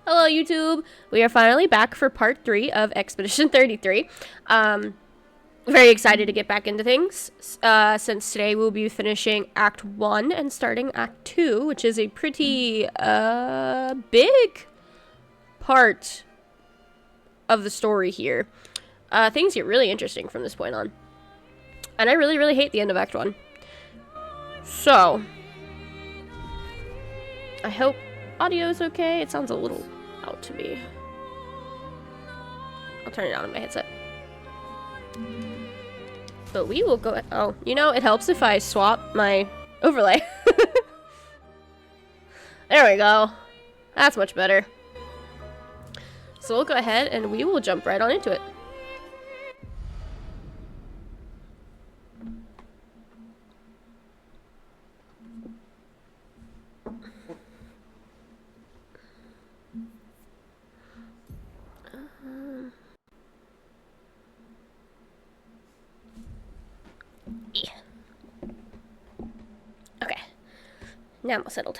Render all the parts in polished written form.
Hello, YouTube. We are finally back for part 3 of Expedition 33. Very excited to get back into things, since today we'll be finishing Act 1 and starting Act 2, which is a pretty, big part of the story here. Things get really interesting from this point on. And I really, really hate the end of Act 1. So, I hope audio is okay. It sounds a little out to me. I'll turn it on in my headset. But we will go. Oh, you know, it helps if I swap my overlay. There we go. That's much better. So we'll go ahead and we will jump right on into it. Okay. Now I'm all settled.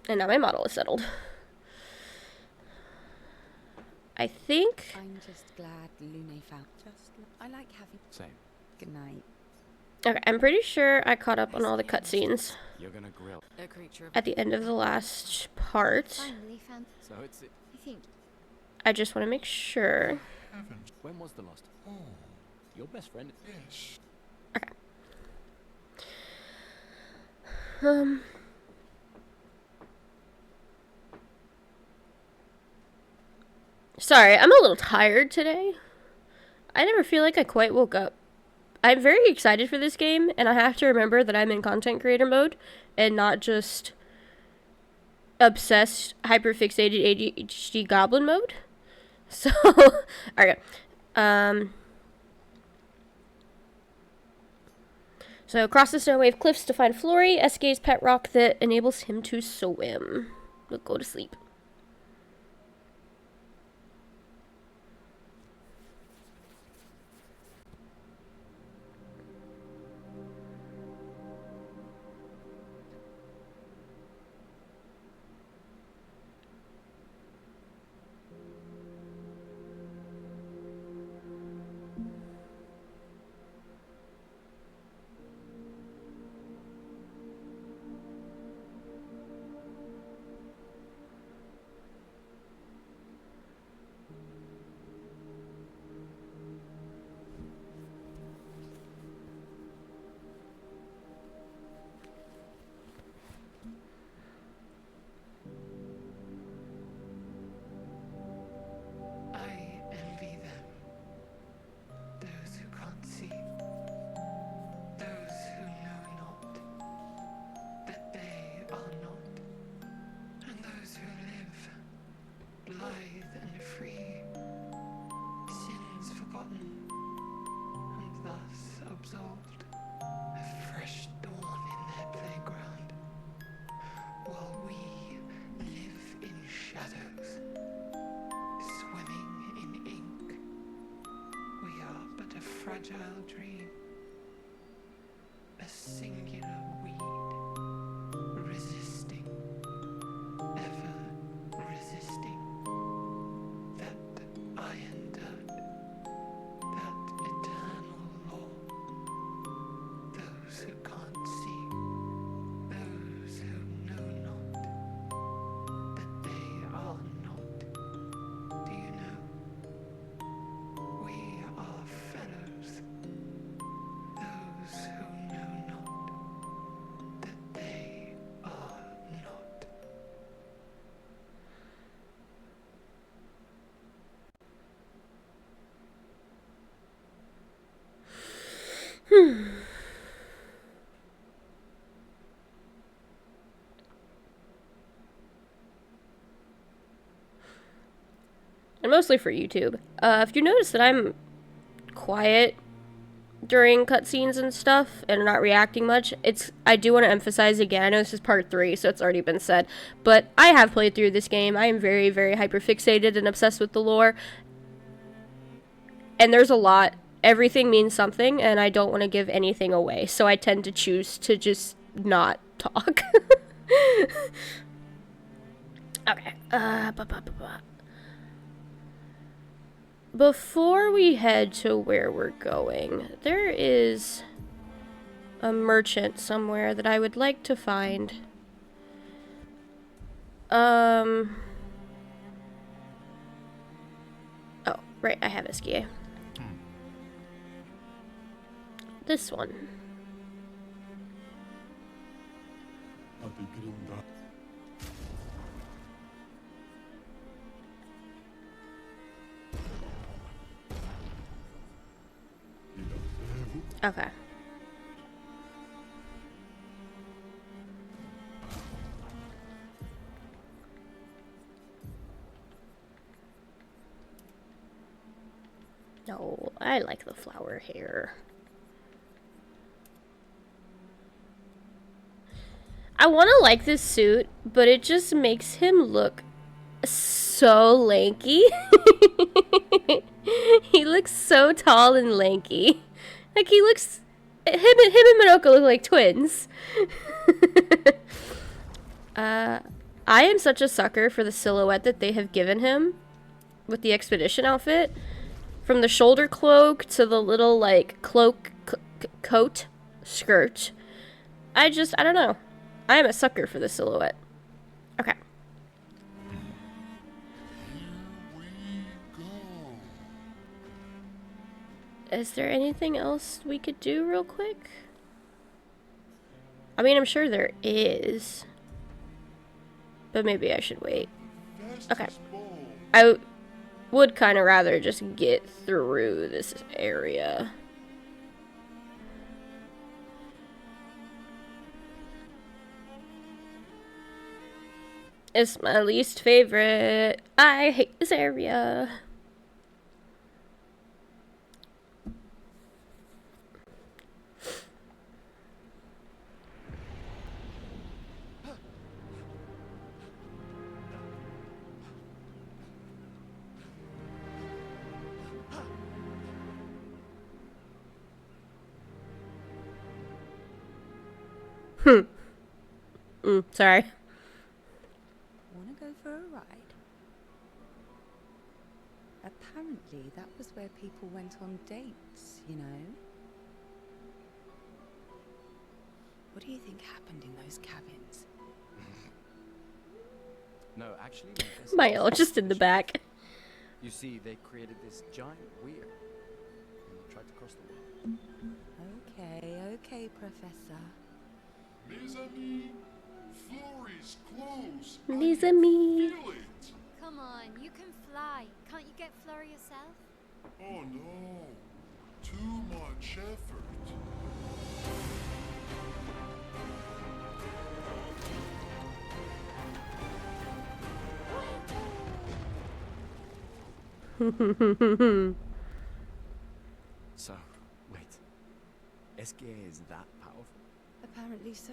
And now my model is settled. I think... I'm just glad Lune found I like having... Same. Good night. Okay, I'm pretty sure I caught up on all the cutscenes You're gonna grill. A creature of... at the end of the last part. Finally found... So it's it. I think... I just want to make sure. When was the last? Oh, your best friend. Yes. Okay. Sorry, I'm a little tired today. I never feel like I quite woke up. I'm very excited for this game, and I have to remember that I'm in content creator mode and not just obsessed, hyperfixated ADHD goblin mode. So, alright. So, cross the snow-wave cliffs to find Flory, SK's pet rock that enables him to swim. We'll go to sleep. I envy them, those who can't see, those who know not that they are not, and those who live, blithe and free, sins forgotten, and thus absolved, a fresh dawn in their playground, while we live in shadows. Swimming in ink, we are but a fragile dream, a singular weed, resisting, ever resisting, that iron dirt, that eternal law. Those who can't see, those who know not, that they are not. Do you know? We are fellows. Those who know not that they are not. And mostly for YouTube. If you notice that I'm quiet during cutscenes and stuff and not reacting much, I do want to emphasize again, I know this is part 3, so it's already been said, but I have played through this game. I am very, very hyperfixated and obsessed with the lore. And there's a lot everything means something, and I don't want to give anything away, so I tend to choose to just not talk. Okay. Before we head to where we're going, there is a merchant somewhere that I would like to find. Oh, right, I have SKA. This one. Okay. No, I like the flower hair. I want to like this suit, but it just makes him look so lanky. He looks so tall and lanky. Like, he looks... Him and Minoka look like twins. I am such a sucker for the silhouette that they have given him with the expedition outfit. From the shoulder cloak to the little, like, cloak coat skirt. I don't know. I am a sucker for the silhouette. Okay. Is there anything else we could do real quick? I mean, I'm sure there is. But maybe I should wait. Okay. I would kind of rather just get through this area. It's my least favorite. I hate this area. Sorry. Wanna go for a ride? Apparently, that was where people went on dates, you know? What do you think happened in those cabins? No, actually, Milo, just in the back. You see, they created this giant weir and tried to cross the world. Okay, Professor. Mes amis, floor is close. Mes amis. Feel it. Come on, you can fly. Can't you get Fleur yourself? Oh no, too much effort. So, wait. SKA is that powerful? Apparently so.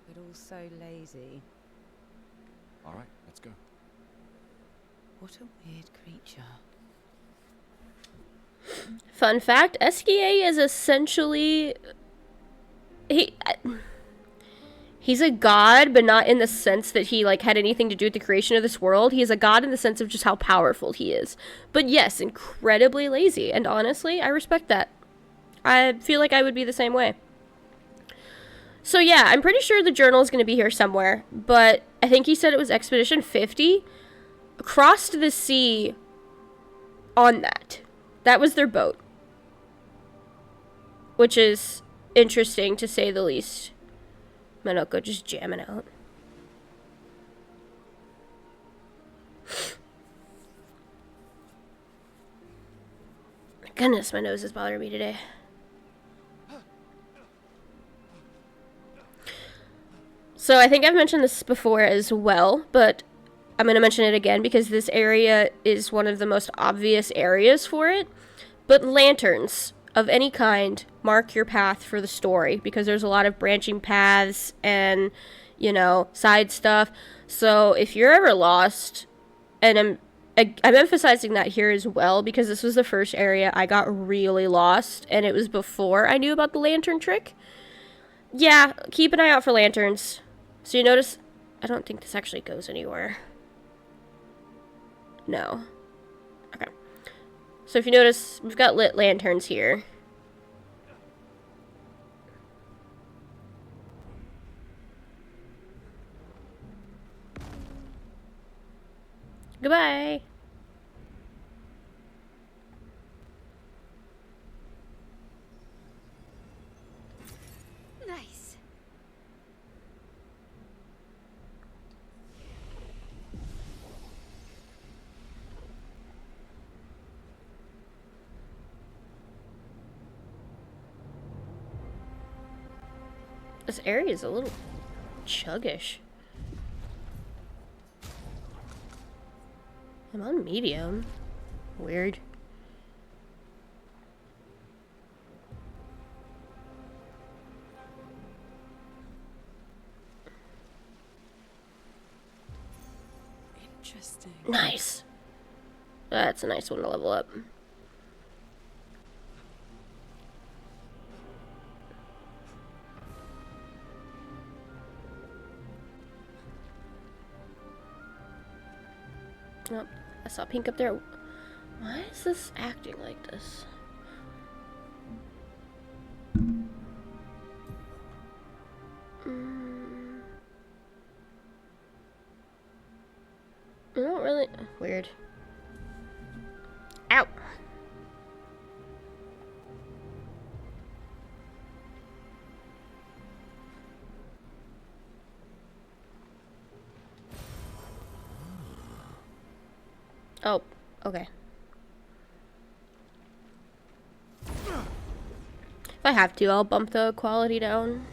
But also lazy. Alright, let's go. What a weird creature. Fun fact, SKA is essentially... He's a god, but not in the sense that he, like, had anything to do with the creation of this world. He is a god in the sense of just how powerful he is. But yes, incredibly lazy. And honestly, I respect that. I feel like I would be the same way. So yeah, I'm pretty sure the journal is going to be here somewhere. But I think he said it was Expedition 50. Crossed the sea on that. That was their boat. Which is interesting, to say the least. Minoko just jamming out. Goodness, my nose is bothering me today. So I think I've mentioned this before as well, but I'm going to mention it again because this area is one of the most obvious areas for it. But lanterns of any kind mark your path for the story because there's a lot of branching paths and, you know, side stuff. So if you're ever lost and I'm emphasizing that here as well because this was the first area I got really lost, and it was before I knew about the lantern trick. Yeah, keep an eye out for lanterns. So you notice, I don't think this actually goes anywhere. No. Okay. So if you notice, we've got lit lanterns here. Goodbye. Nice. This area is a little chuggish. I'm on medium. Weird. Interesting. Nice. That's a nice one to level up. Oh, I saw pink up there. Why is this acting like this? I don't really... Weird. Ow! Oh, okay. If I have to, I'll bump the quality down.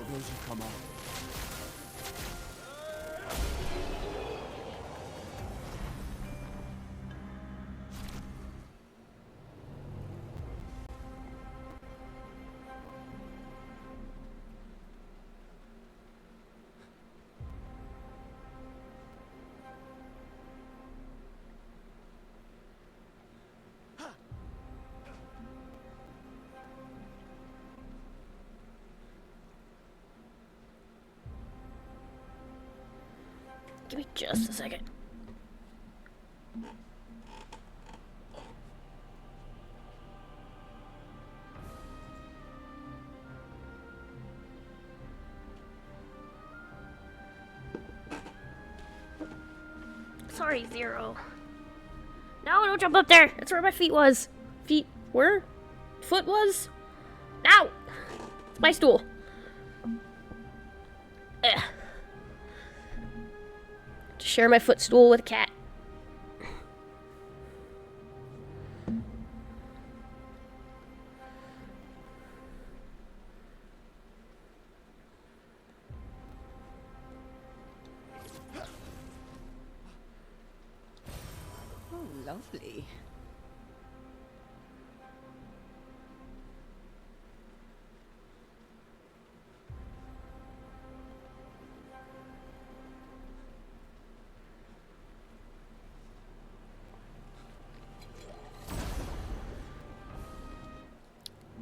Those who come on. Give me just a second. Sorry, Zero. No, don't jump up there. That's where my feet was. Feet were? Foot was? Ow! It's my stool. Ugh. To share my footstool with a cat. Oh, lovely.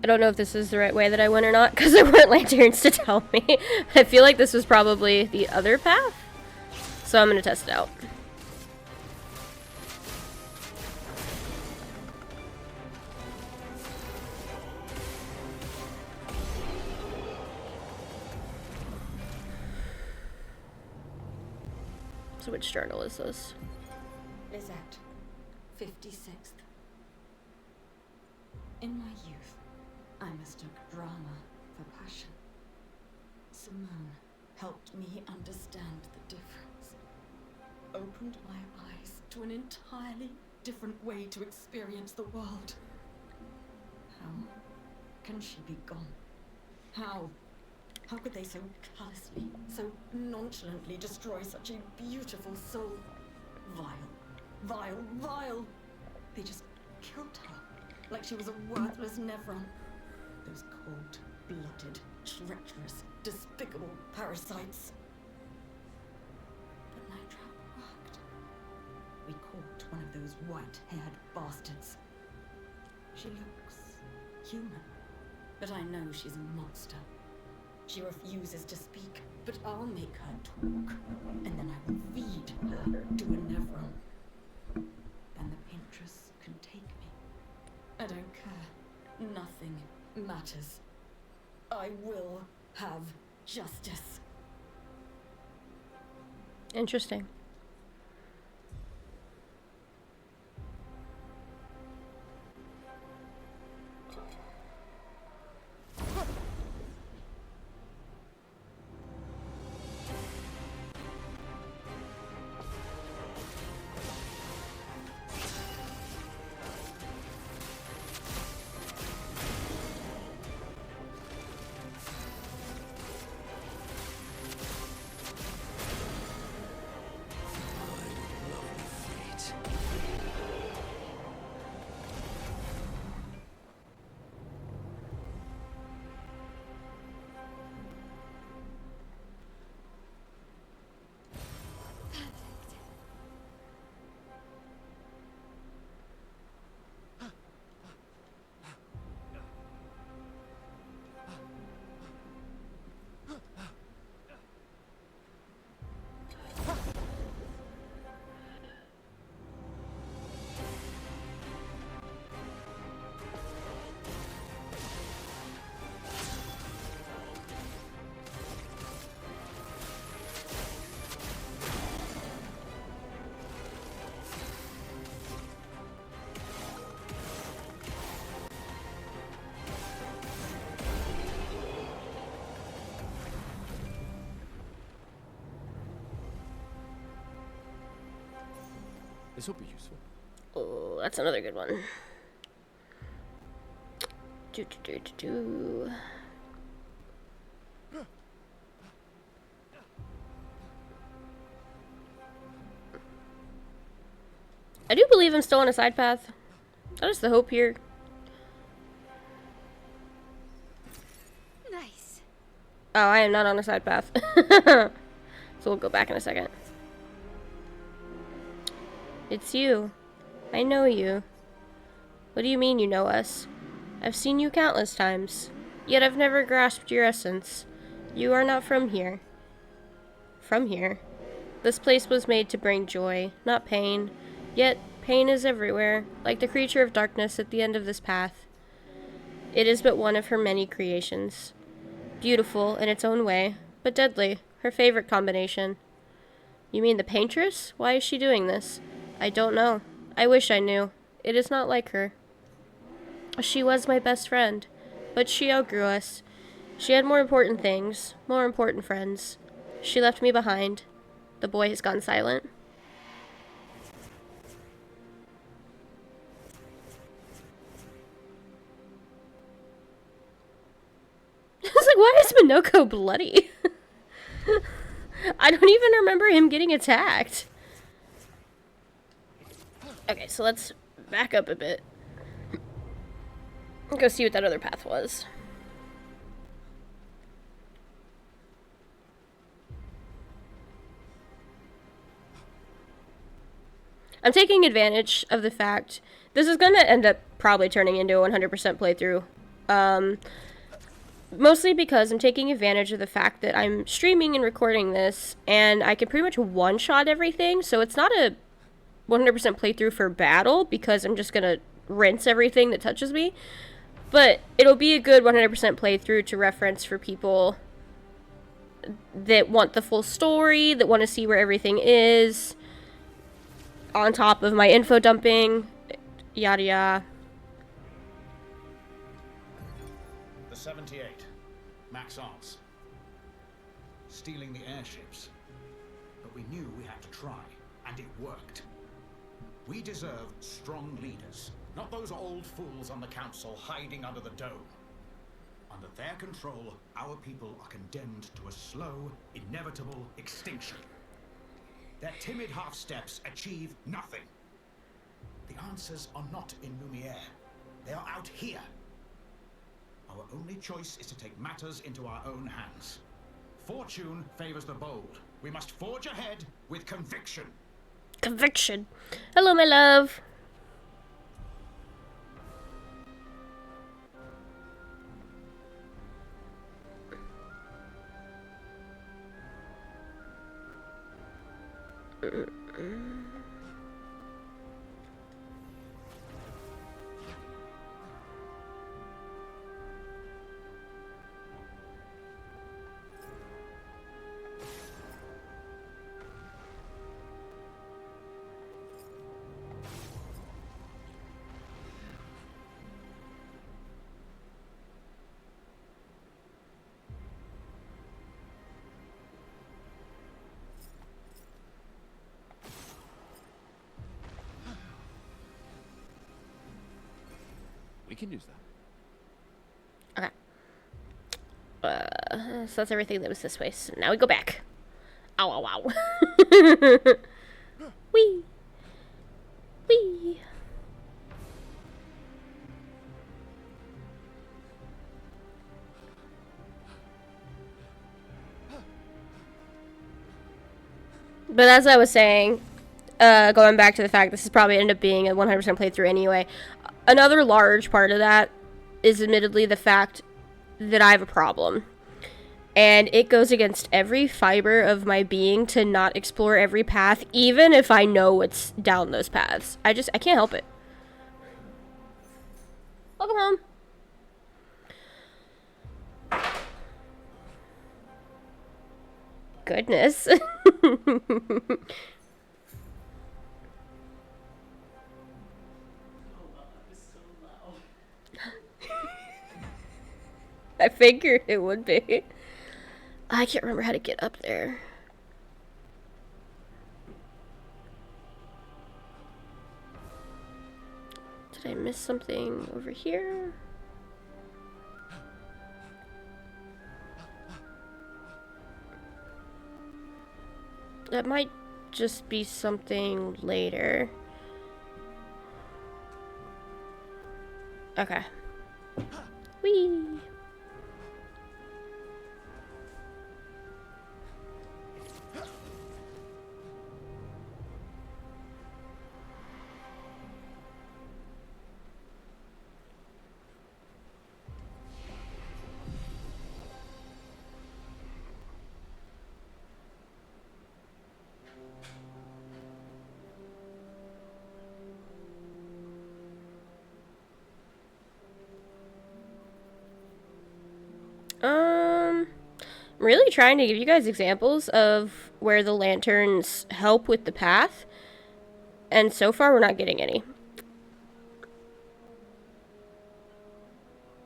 I don't know if this is the right way that I went or not, because there weren't lanterns to tell me. I feel like this was probably the other path, so I'm going to test it out. So which journal is this? Lizette, 56th. In my youth, I mistook drama for passion. Simone helped me understand the difference. Opened my eyes to an entirely different way to experience the world. How can she be gone? How How could they so callously, so nonchalantly destroy such a beautiful soul? Vile, vile, vile! They just killed her, like she was a worthless Nevron. Those cold-blooded, treacherous, despicable parasites. But my trap worked. We caught one of those white-haired bastards. She looks human, but I know she's a monster. She refuses to speak, but I'll make her talk, and then I will feed her to a Nevron. Then the Paintress can take me. I don't care. Nothing matters. I will have justice. Interesting. This will be useful. Oh, that's another good one. Do. I do believe I'm still on a side path. That is the hope here. Nice. Oh, I am not on a side path. So we'll go back in a second. It's you. I know you. What do you mean you know us? I've seen you countless times, yet I've never grasped your essence. You are not from here. From here. This place was made to bring joy, not pain. Yet, pain is everywhere, like the creature of darkness at the end of this path. It is but one of her many creations. Beautiful in its own way, but deadly, her favorite combination. You mean the Paintress? Why is she doing this? I don't know. I wish I knew. It is not like her. She was my best friend, but she outgrew us. She had more important things, more important friends. She left me behind. The boy has gone silent. I was like, why is Minoko bloody? I don't even remember him getting attacked. Okay, so let's back up a bit. Go see what that other path was. I'm taking advantage of the fact this is going to end up probably turning into a 100% playthrough. Mostly because I'm taking advantage of the fact that I'm streaming and recording this, and I can pretty much one-shot everything, so it's not a 100% playthrough for battle, because I'm just going to rinse everything that touches me. But it'll be a good 100% playthrough to reference for people that want the full story, that want to see where everything is, on top of my info dumping, yada yada. The 78, Maxence. Stealing the airships. But we knew we had to try, and it worked. We deserve strong leaders, not those old fools on the council hiding under the dome. Under their control, our people are condemned to a slow, inevitable extinction. Their timid half-steps achieve nothing. The answers are not in Lumiere. They are out here. Our only choice is to take matters into our own hands. Fortune favors the bold. We must forge ahead with conviction. Conviction. Hello, my love. We can use that. Okay. So that's everything that was this way. So now we go back. Ow, ow, ow. Wee. Wee. But as I was saying, going back to the fact this is probably end up being a 100% playthrough anyway, another large part of that is admittedly the fact that I have a problem. And it goes against every fiber of my being to not explore every path, even if I know what's down those paths. I can't help it. Welcome home. Goodness. I figured it would be. I can't remember how to get up there. Did I miss something over here? That might just be something later. Okay. Whee! Really trying to give you guys examples of where the lanterns help with the path, and so far we're not getting any.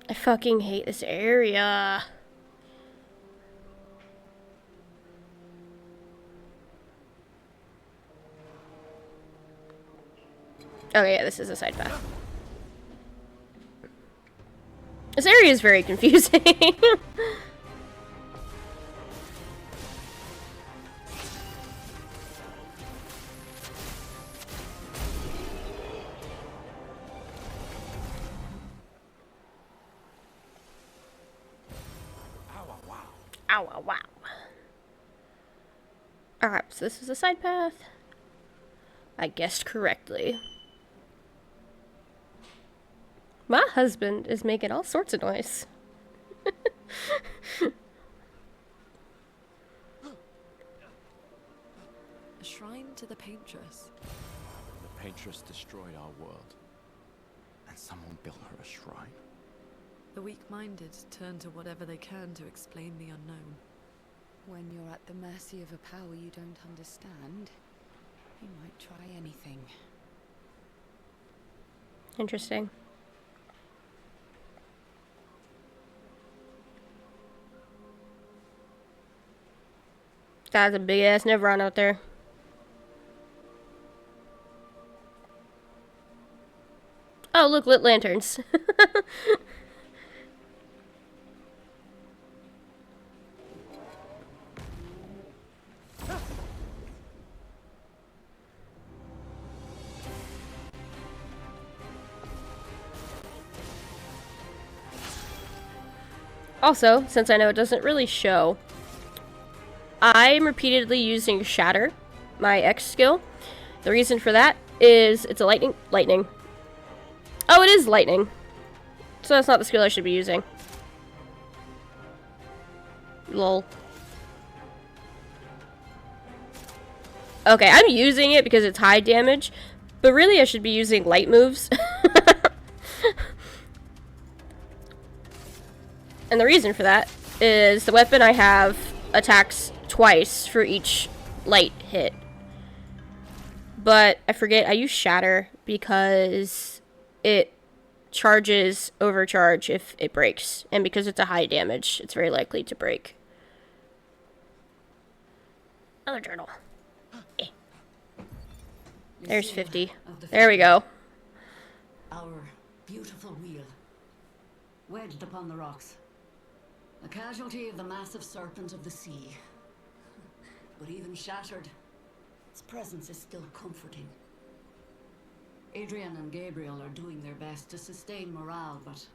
I fucking hate this area. Oh yeah, this is a side path. This area is very confusing. Ow, ow, wow. Alright, so this is a side path. I guessed correctly. My husband is making all sorts of noise. A shrine to the Paintress. The Paintress destroyed our world, and someone built her a shrine. The weak-minded turn to whatever they can to explain the unknown. When you're at the mercy of a power you don't understand, you might try anything. Interesting. That's a big ass Neveron out there. Oh, look, lit lanterns. Also, since I know it doesn't really show, I'm repeatedly using Shatter, my X skill. The reason for that is it's a lightning. Oh, it is lightning. So that's not the skill I should be using. Lol. Okay, I'm using it because it's high damage, but really I should be using light moves. And the reason for that is the weapon I have attacks twice for each light hit. But I forget, I use Shatter because it charges overcharge if it breaks. And because it's a high damage, it's very likely to break. Another journal. Eh. There's 50. There we go. Our beautiful wheel, wedged upon the rocks. A casualty of the massive serpent of the sea. But even shattered, its presence is still comforting. Adrian and Gabriel are doing their best to sustain morale, but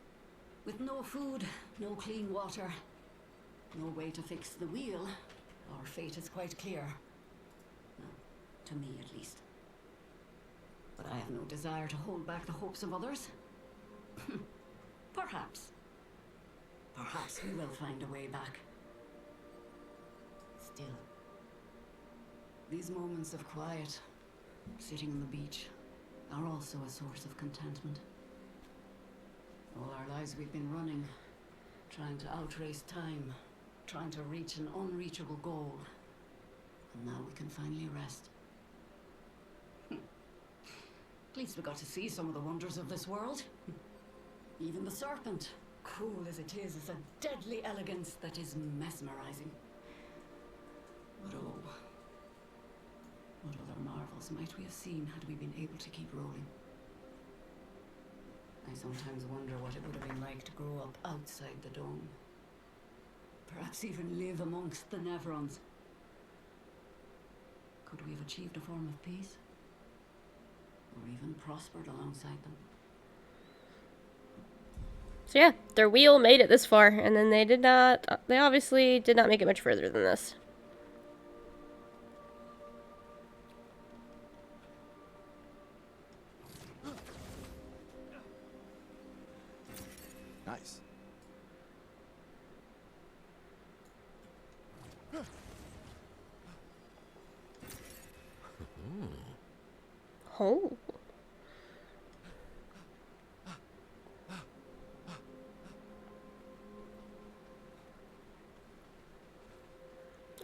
with no food, no clean water, no way to fix the wheel, our fate is quite clear. Well, to me at least. But I have no desire to hold back the hopes of others. Perhaps we will find a way back. Still, these moments of quiet, sitting on the beach, are also a source of contentment. All our lives we've been running, trying to outrace time, trying to reach an unreachable goal. And now we can finally rest. At least we got to see some of the wonders of this world. Even the serpent, cool as it is a deadly elegance that is mesmerizing. But oh, what other marvels might we have seen had we been able to keep rolling? I sometimes wonder what it would have been like to grow up outside the dome. Perhaps even live amongst the Nevrons. Could we have achieved a form of peace? Or even prospered alongside them? So yeah, their wheel made it this far, and then they obviously did not make it much further than this. Nice. Oh.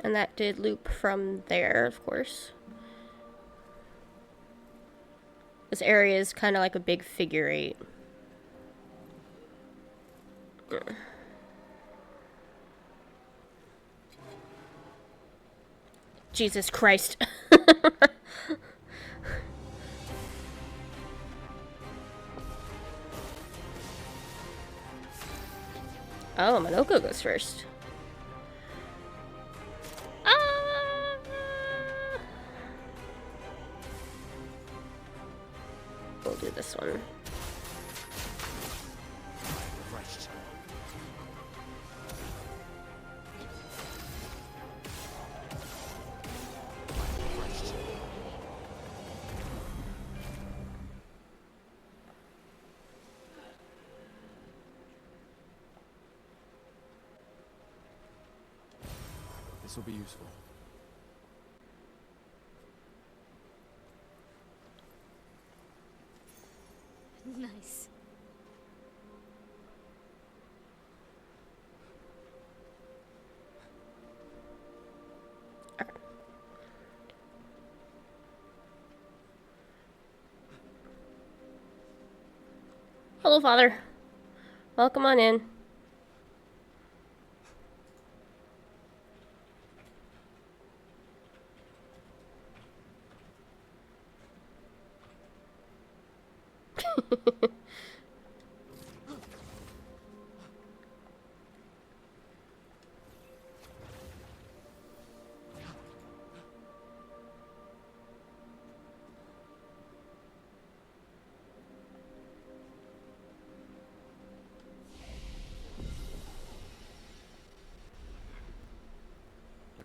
And that did loop from there, of course. This area is kind of like a big figure 8. Jesus Christ. Oh, Monoko goes first. We'll do this one. This will be useful. Nice. Hello, Father. Welcome on in.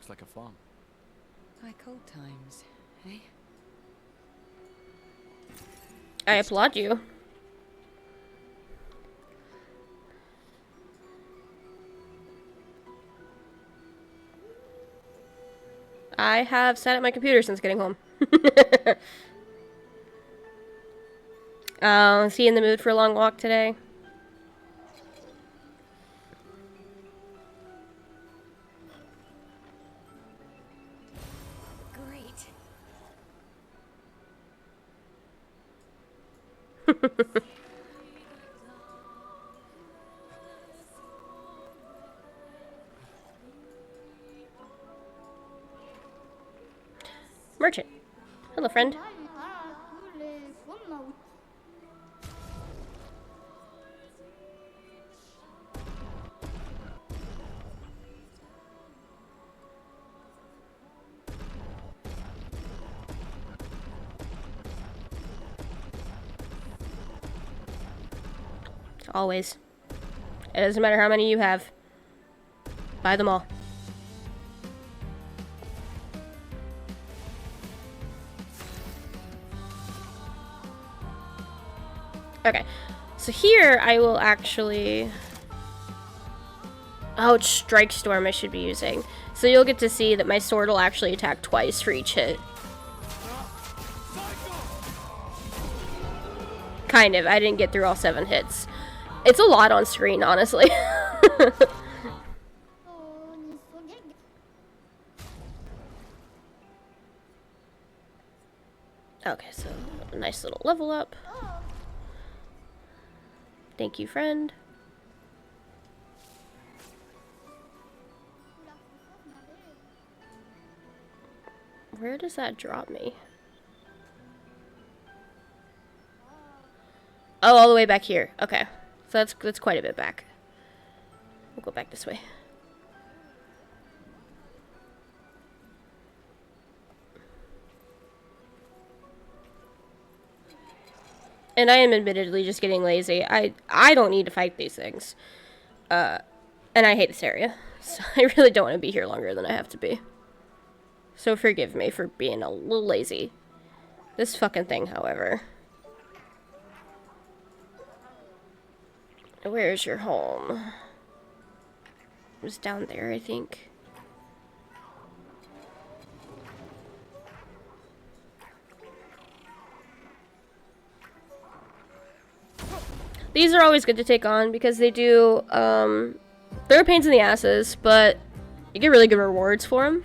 looks like a farm. Like old times, eh? I applaud you. I have sat at my computer since getting home. Is he in the mood for a long walk today? Great. Merchant. Hello, friend. Always. It doesn't matter how many you have. Buy them all. Okay, so here I will actually... Oh, it's Strike Storm I should be using. So you'll get to see that my sword will actually attack twice for each hit. Kind of. I didn't get through all 7 hits. It's a lot on screen, honestly. Okay, so a nice little level up. Thank you, friend. Where does that drop me? Oh, all the way back here. Okay. So that's quite a bit back. We'll go back this way. And I am admittedly just getting lazy. I don't need to fight these things. And I hate this area. So I really don't want to be here longer than I have to be. So forgive me for being a little lazy. This fucking thing, however. Where's your home? It was down there, I think. These are always good to take on because they do, they're pains in the asses, but you get really good rewards for them.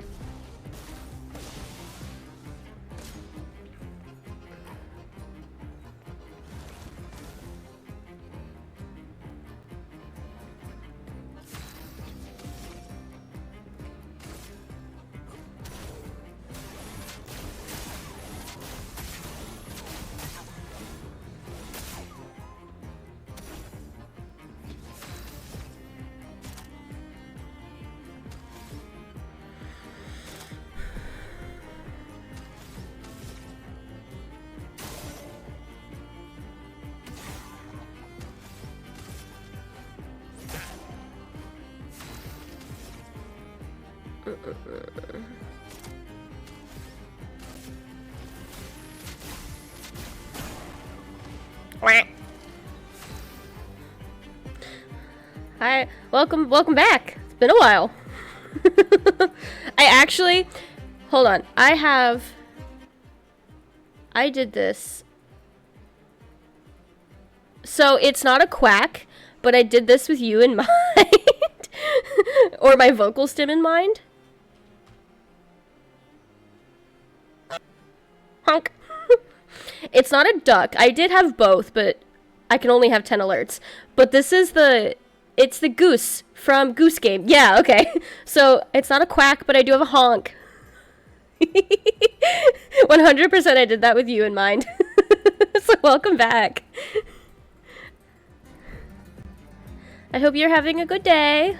Hi, welcome back. It's been a while. I actually, hold on. I did this. So it's not a quack, but I did this with you in mind. Or my vocal stim in mind. Honk. It's not a duck. I did have both, but I can only have 10 alerts. But this is it's the goose from Goose Game. Yeah, okay. So it's not a quack, but I do have a honk. 100% I did that with you in mind. So welcome back. I hope you're having a good day.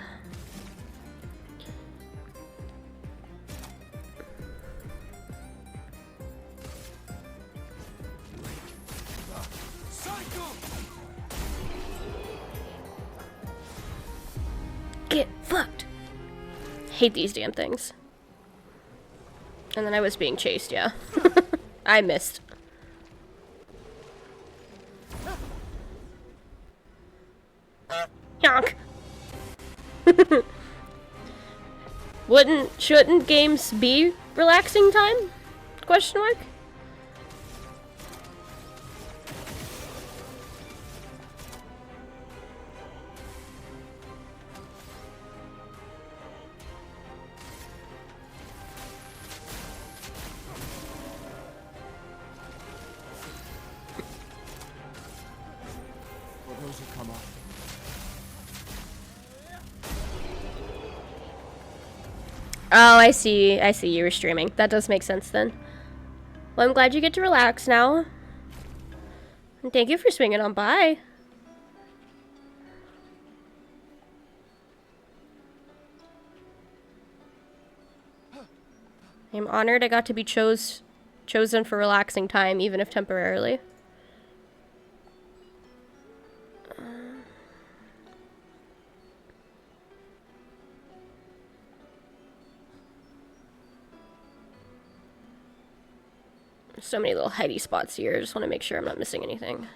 Get fucked. Hate these damn things. And then I was being chased, yeah. I missed. Yonk! Shouldn't games be relaxing time? Question mark? For those who come up. Oh, I see. I see. You were streaming. That does make sense then. Well, I'm glad you get to relax now. And thank you for swinging on by. I'm honored I got to be chosen for relaxing time, even if temporarily. So many little hidey spots here. I just want to make sure I'm not missing anything.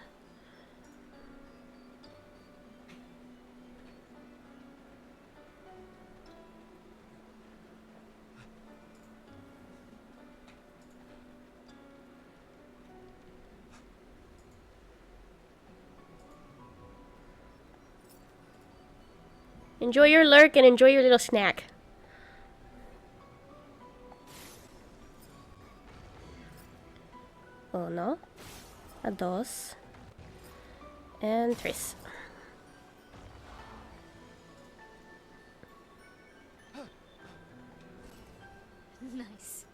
Enjoy your lurk and enjoy your little snack. Uno, dos, and tres. Nice.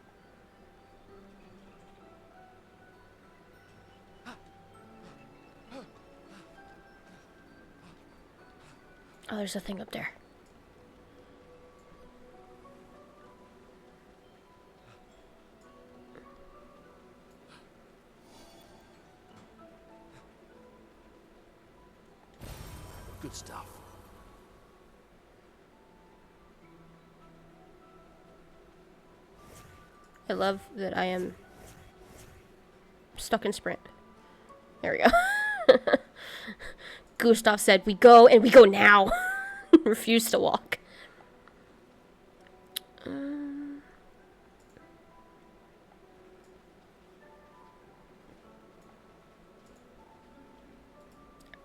Oh, there's a thing up there. Good stuff. I love that I am stuck in sprint. There we go. Gustav said, we go and we go now. Refuse to walk.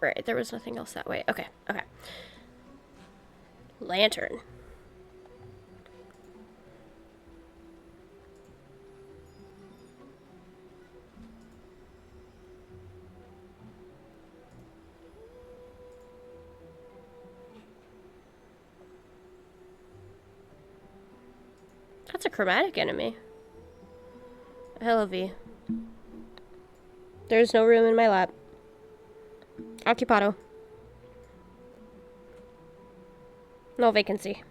Right, there was nothing else that way. Okay, okay. Lantern. That's a chromatic enemy. Hello, V. There's no room in my lap. Occupado. No vacancy.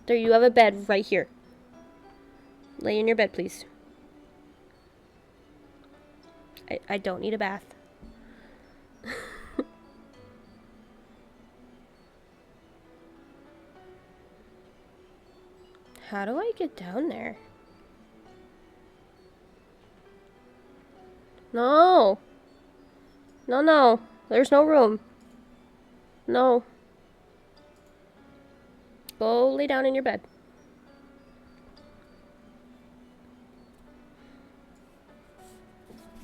There, you have a bed right here. Lay in your bed, please. I don't need a bath. How do I get down there? No. No, no. There's no room. No. Go lay down in your bed.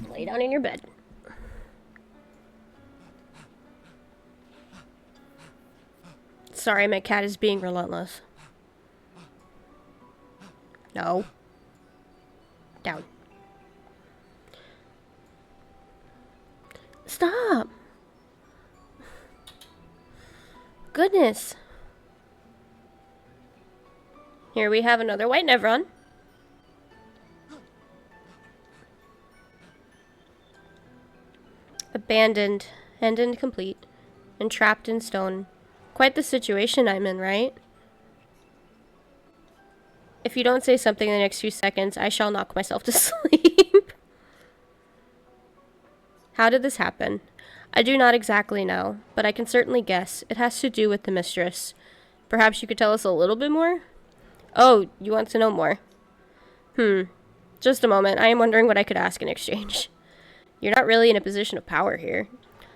Lay down in your bed. Sorry, my cat is being relentless. No. Down. Stop. Goodness. Here we have another white Nevron. Abandoned and incomplete and trapped in stone. Quite the situation I'm in, right? If you don't say something in the next few seconds, I shall knock myself to sleep. How did this happen? I do not exactly know, but I can certainly guess. It has to do with the mistress. Perhaps you could tell us a little bit more? Oh, you want to know more? Just a moment. I am wondering what I could ask in exchange. You're not really in a position of power here.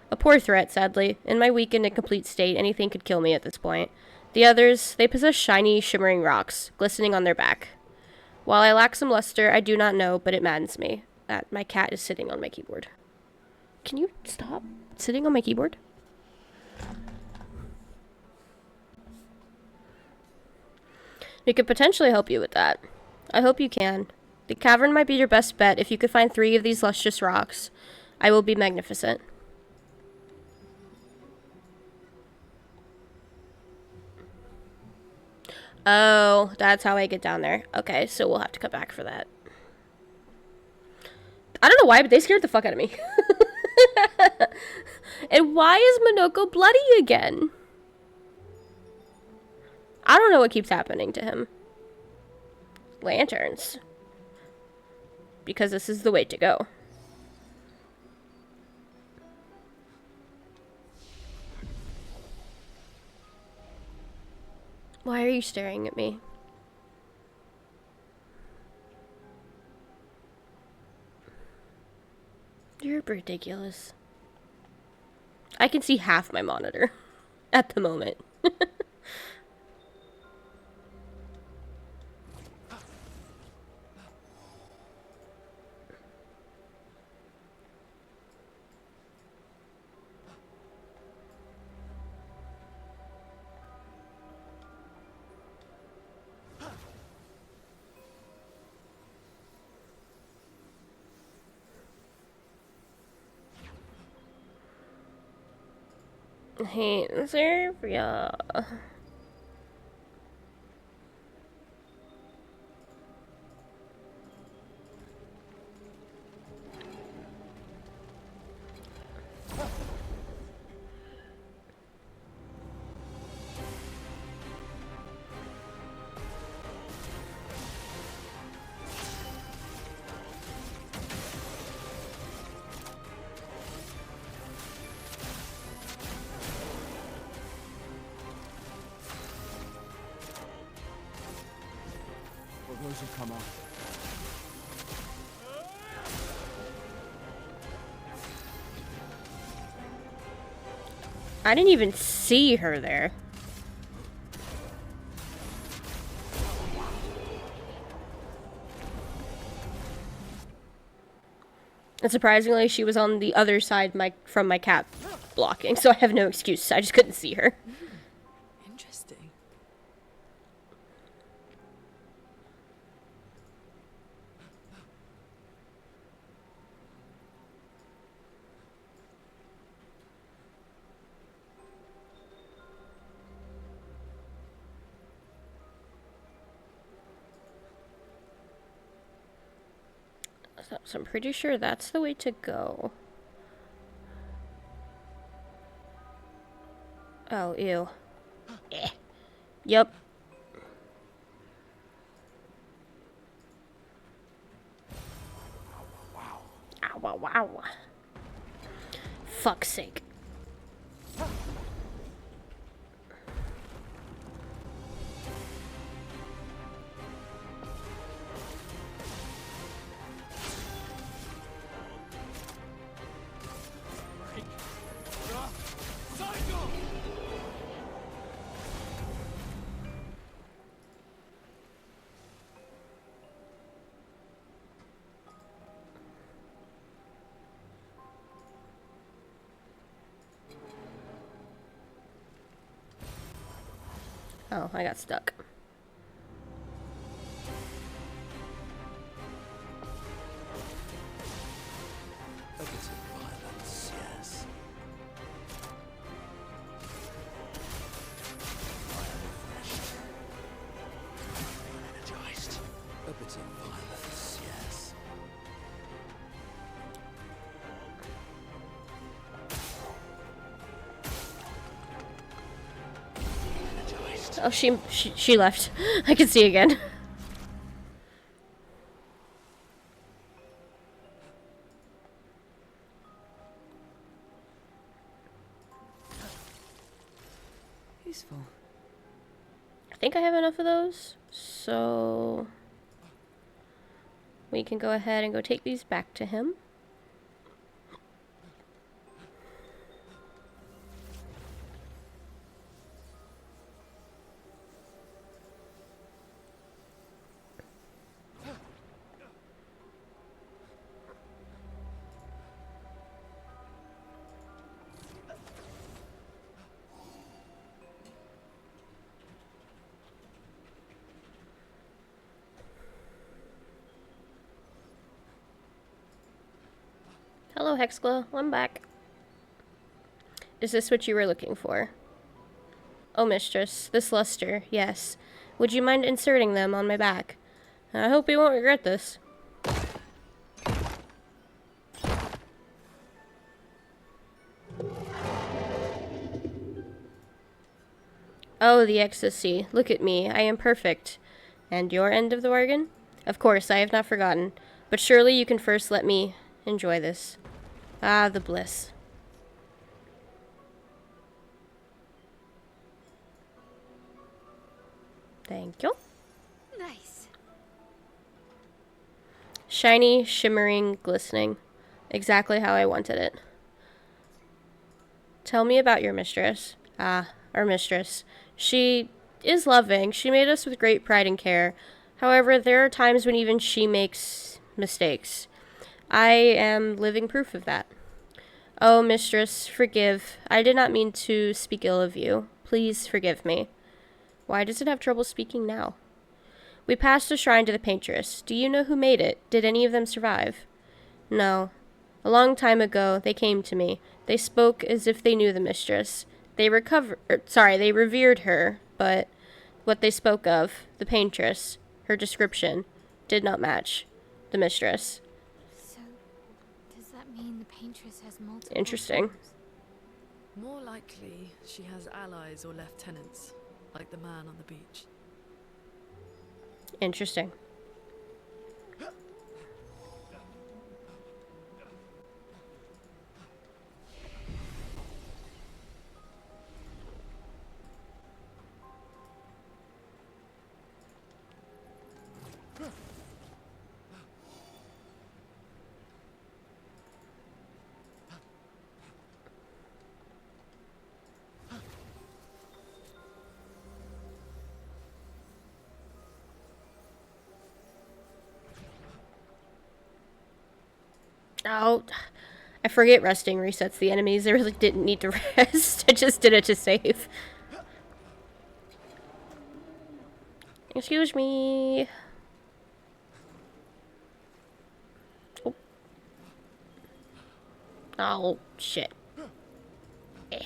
A poor threat, sadly. In my weakened and complete state, anything could kill me at this point. The others, they possess shiny, shimmering rocks, glistening on their back. While I lack some luster, I do not know, but it maddens me that my cat is sitting on my keyboard. Can you stop sitting on my keyboard? We could potentially help you with that. I hope you can. The cavern might be your best bet. If you could find 3 of these lustrous rocks, I will be magnificent. Oh, that's how I get down there. Okay, so we'll have to come back for that. I don't know why, but they scared the fuck out of me. And why is Minoko bloody again? I don't know what keeps happening to him. Lanterns. Because this is the way to go. Why are you staring at me? You're ridiculous. I can see half my monitor at the moment. Hey, Serbia. Those have come off. I didn't even see her there. And surprisingly, she was on the other side from my cat blocking, so I have no excuse. I just couldn't see her. Interesting. So I'm pretty sure that's the way to go. Oh, ew. Eh. Yup. Ow, wow, wow. Fuck's sake. Oh, I got stuck. A bit of violence, yes. I am refreshed. Energized. A bit of violence, yes. Oh, she left. I can see again. Useful. I think I have enough of those. So we can go ahead and go take these back to him. Hello, Hexglow. I'm back. Is this what you were looking for? Oh, mistress. This luster, yes. Would you mind inserting them on my back? I hope you won't regret this. Oh, the ecstasy. Look at me. I am perfect. And your end of the bargain? Of course, I have not forgotten. But surely you can first let me enjoy this. Ah, the bliss. Thank you. Nice. Shiny, shimmering, glistening. Exactly how I wanted it. Tell me about your mistress. Ah, our mistress. She is loving. She made us with great pride and care. However, there are times when even she makes mistakes. I am living proof of that. Oh, mistress, forgive. I did not mean to speak ill of you. Please forgive me. Why does it have trouble speaking now? We passed a shrine to the paintress. Do you know who made it? Did any of them survive? No. A long time ago, they came to me. They spoke as if they knew the mistress. They revered her, but what they spoke of, the paintress, her description, did not match the mistress. So, does that mean the paintress has multiple Interesting. forms? More likely, she has allies or lieutenants, like the man on the beach. Interesting. Oh, I forget resting resets the enemies. I really didn't need to rest. I just did it to save. Excuse me. Oh. Oh, shit. Eh.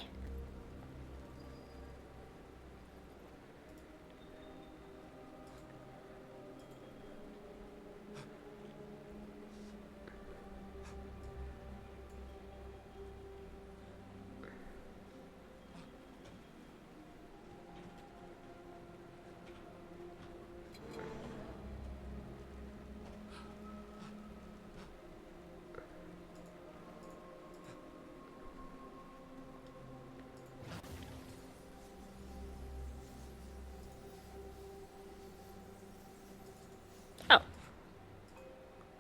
Oh.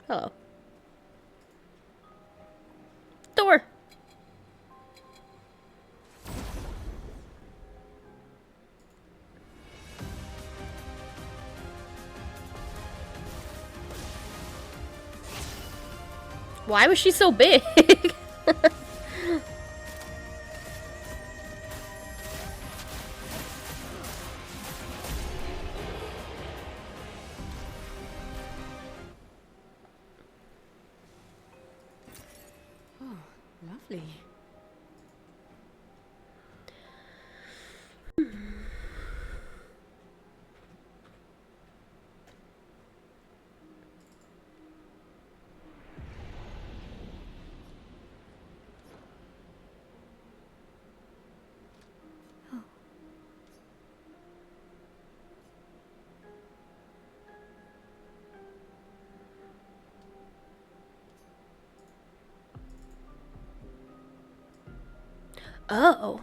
Hello. Door. Why was she so big? Oh, lovely. Oh.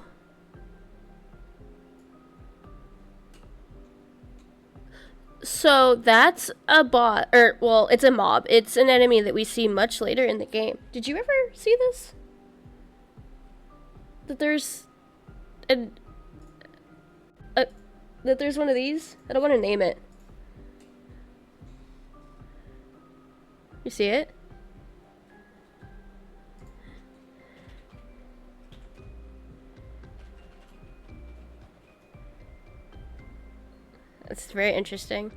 So that's a bot, or well, it's a mob. It's an enemy that we see much later in the game. Did you ever see this? That there's that there's one of these? I don't want to name it. You see it? It's very interesting.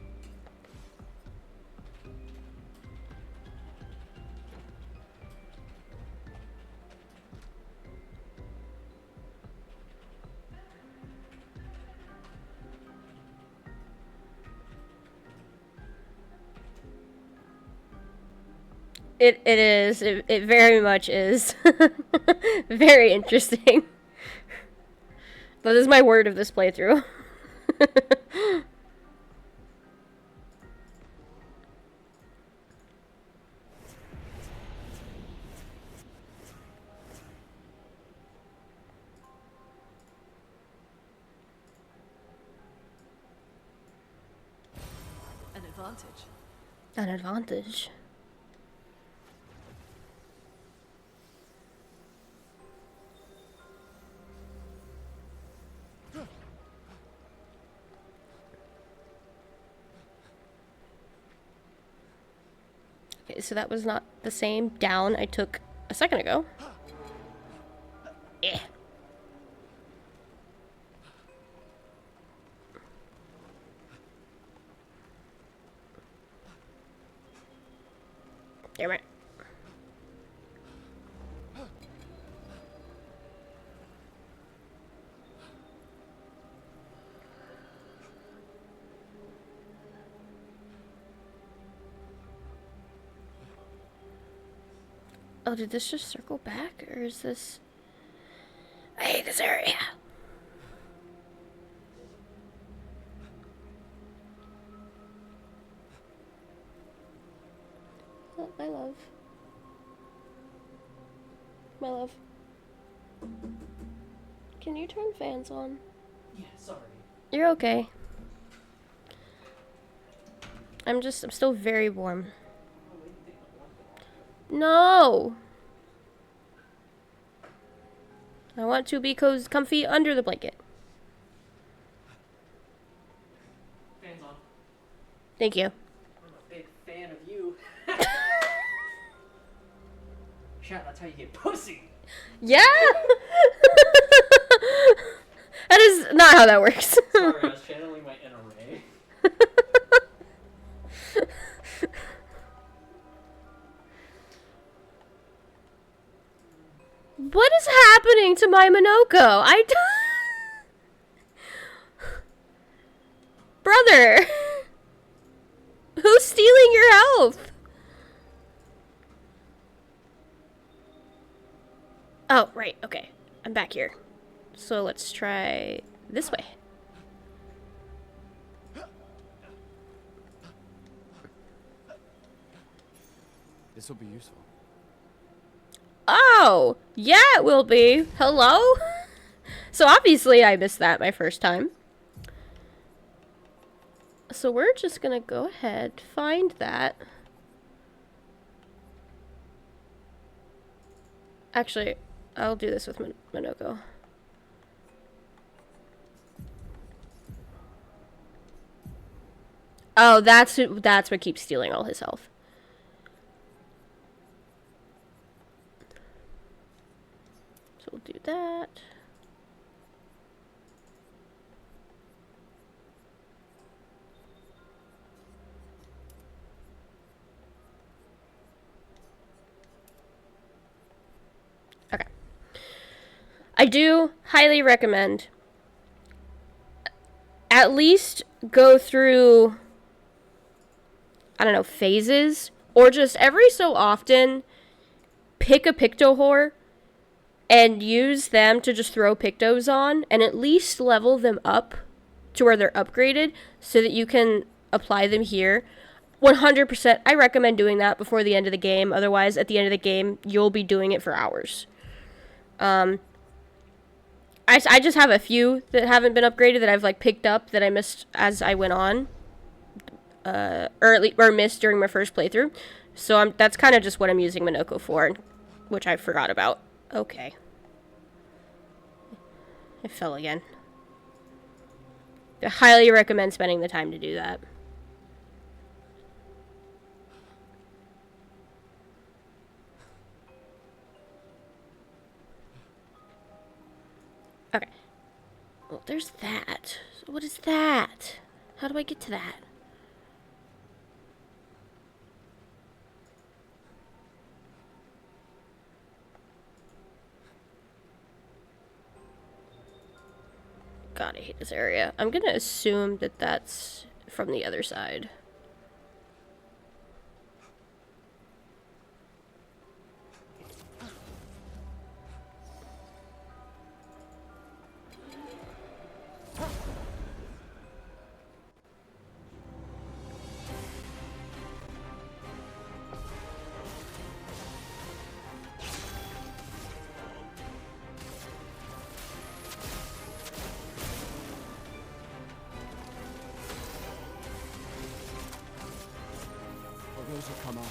It is. It very much is. Very interesting. That is my word of this playthrough. An advantage. An advantage. Okay, so that was not the same down I took a second ago. Yeah. Damn it. Oh, did this just circle back? Or is this... I hate this area. Oh, my love. My love. Can you turn fans on? Yeah, sorry. You're okay. I'm still very warm. No! I want to be comfy under the blanket. Fans on. Thank you. I'm a big fan of you. Chat, that's how you get pussy. Yeah! That is not how that works. Sorry, I was channeling my inner Ray. What is happening to my Minoko? Brother! Who's stealing your health? Oh, right, okay. I'm back here. So let's try this way. This will be useful. Oh, yeah, it will be. Hello? So obviously I missed that my first time. So we're just gonna go ahead, find that. Actually, I'll do this with Minoko. Oh, that's what keeps stealing all his health. So we'll do that. Okay. I do highly recommend at least go through, I don't know, phases, or just every so often pick a Picto whore and use them to just throw Pictos on and at least level them up to where they're upgraded so that you can apply them here. 100%, I recommend doing that before the end of the game. Otherwise, at the end of the game, you'll be doing it for hours. I just have a few that haven't been upgraded that I've like picked up that I missed as I went on. or missed during my first playthrough. So that's kind of just what I'm using Minoko for, which I forgot about. Okay. I fell again. I highly recommend spending the time to do that. Okay. Well, there's that. What is that? How do I get to that? God, I hate this area. I'm gonna assume that that's from the other side. Those will come up.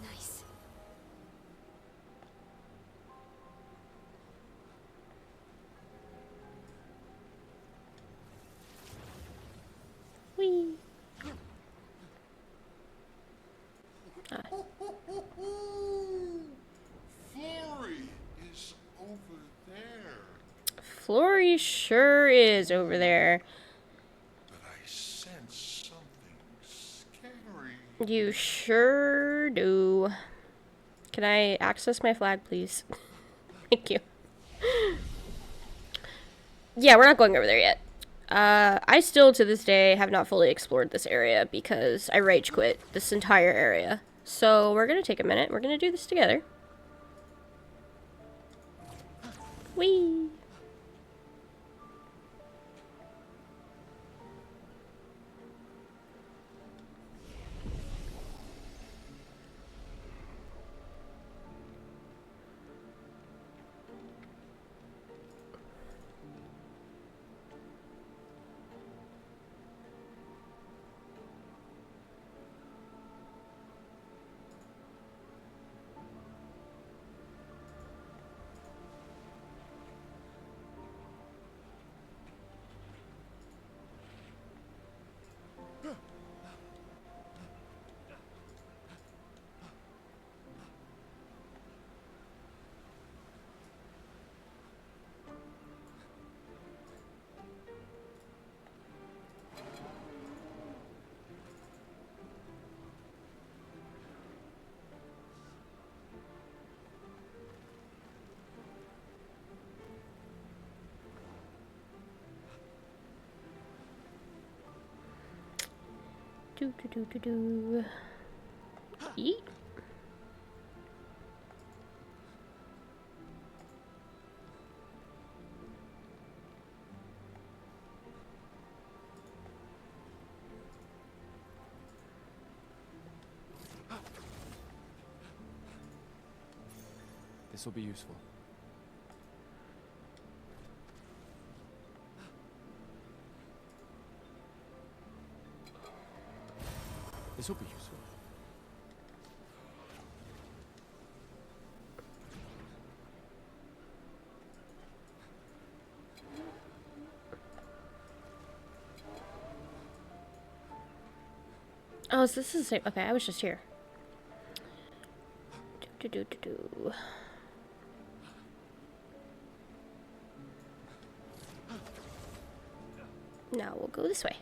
Nice. Whee! Flory is over there. Flory sure is over there. But I sense something scary. You sure do. Can I access my flag, please? Thank you. Yeah, we're not going over there yet. I still, to this day, have not fully explored this area because I rage quit this entire area. So we're gonna take a minute. We're gonna do this together. Whee! Do. Eat. This will be useful. This will be useful. Oh, so this is the same. Okay, I was just here. Do. Now we'll go this way.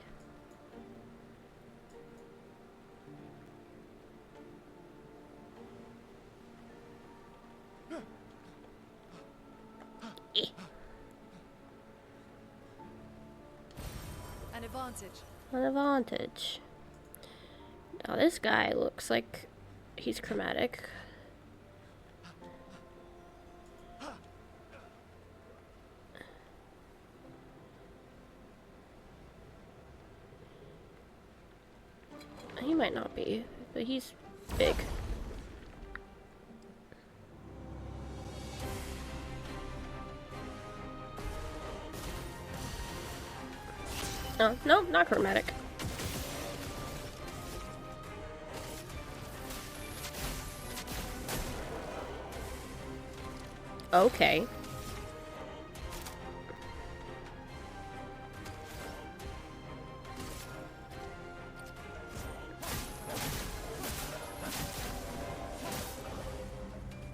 An advantage. An advantage. Now this guy looks like he's chromatic. He might not be, but he's big. No, nope, not chromatic. Okay.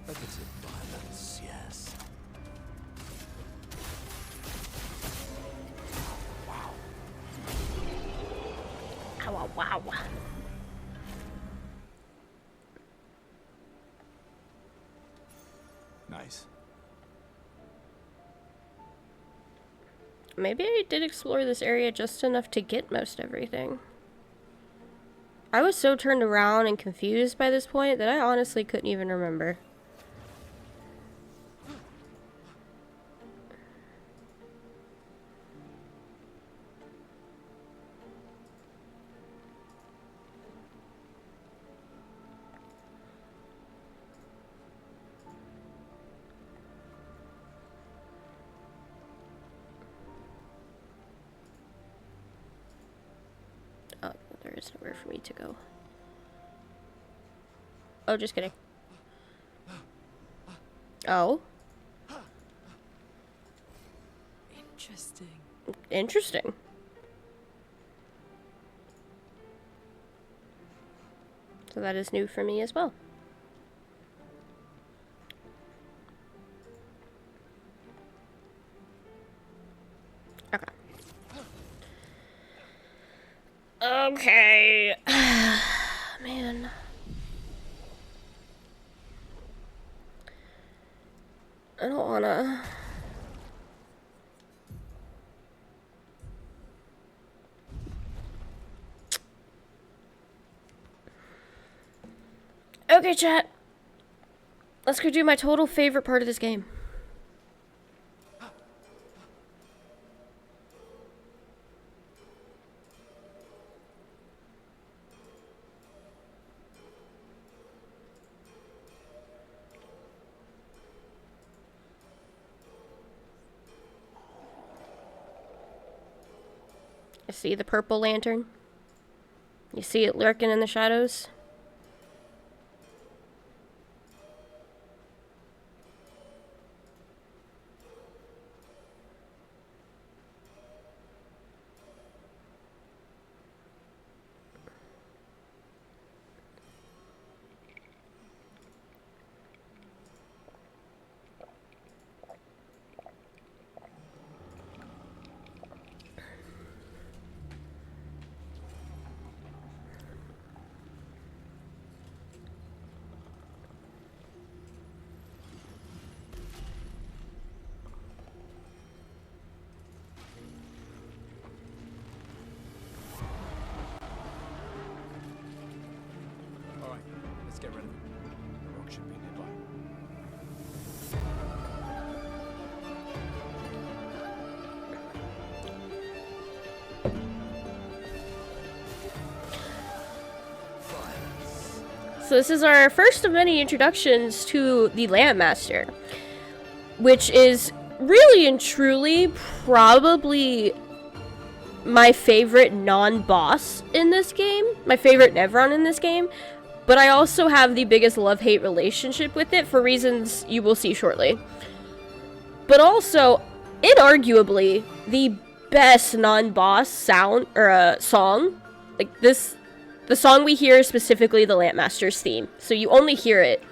A bit of violence, yes. Ow, wow. Nice. Maybe I did explore this area just enough to get most everything. I was so turned around and confused by this point that I honestly couldn't even remember. Oh, there is nowhere for me to go. Oh, just kidding. Oh. Interesting. Interesting. So that is new for me as well. Okay. Okay. Man. I don't wanna... Okay, chat. Let's go do my total favorite part of this game. You see the purple lantern? You see it lurking in the shadows? Alright, let's get rid of him. The rock should be nearby. So this is our first of many introductions to the Landmaster, which is really and truly probably my favorite non-boss in this game, my favorite Nevron in this game, but I also have the biggest love-hate relationship with it for reasons you will see shortly. But also, inarguably, the best non-boss sound, or song, like this, the song we hear is specifically the Lampmaster's theme, so you only hear it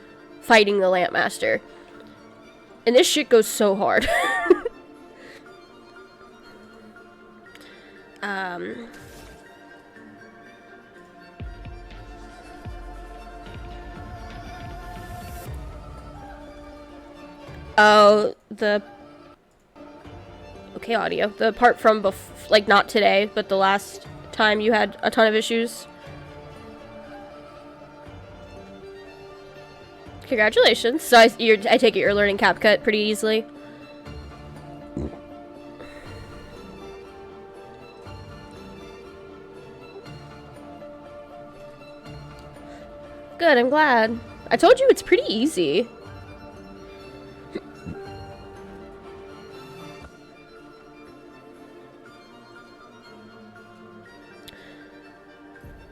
fighting the Lampmaster. And this shit goes so hard. Oh, okay, audio. The part from like not today, but the last time you had a ton of issues. Congratulations. So I take it you're learning CapCut pretty easily. Good, I'm glad. I told you it's pretty easy.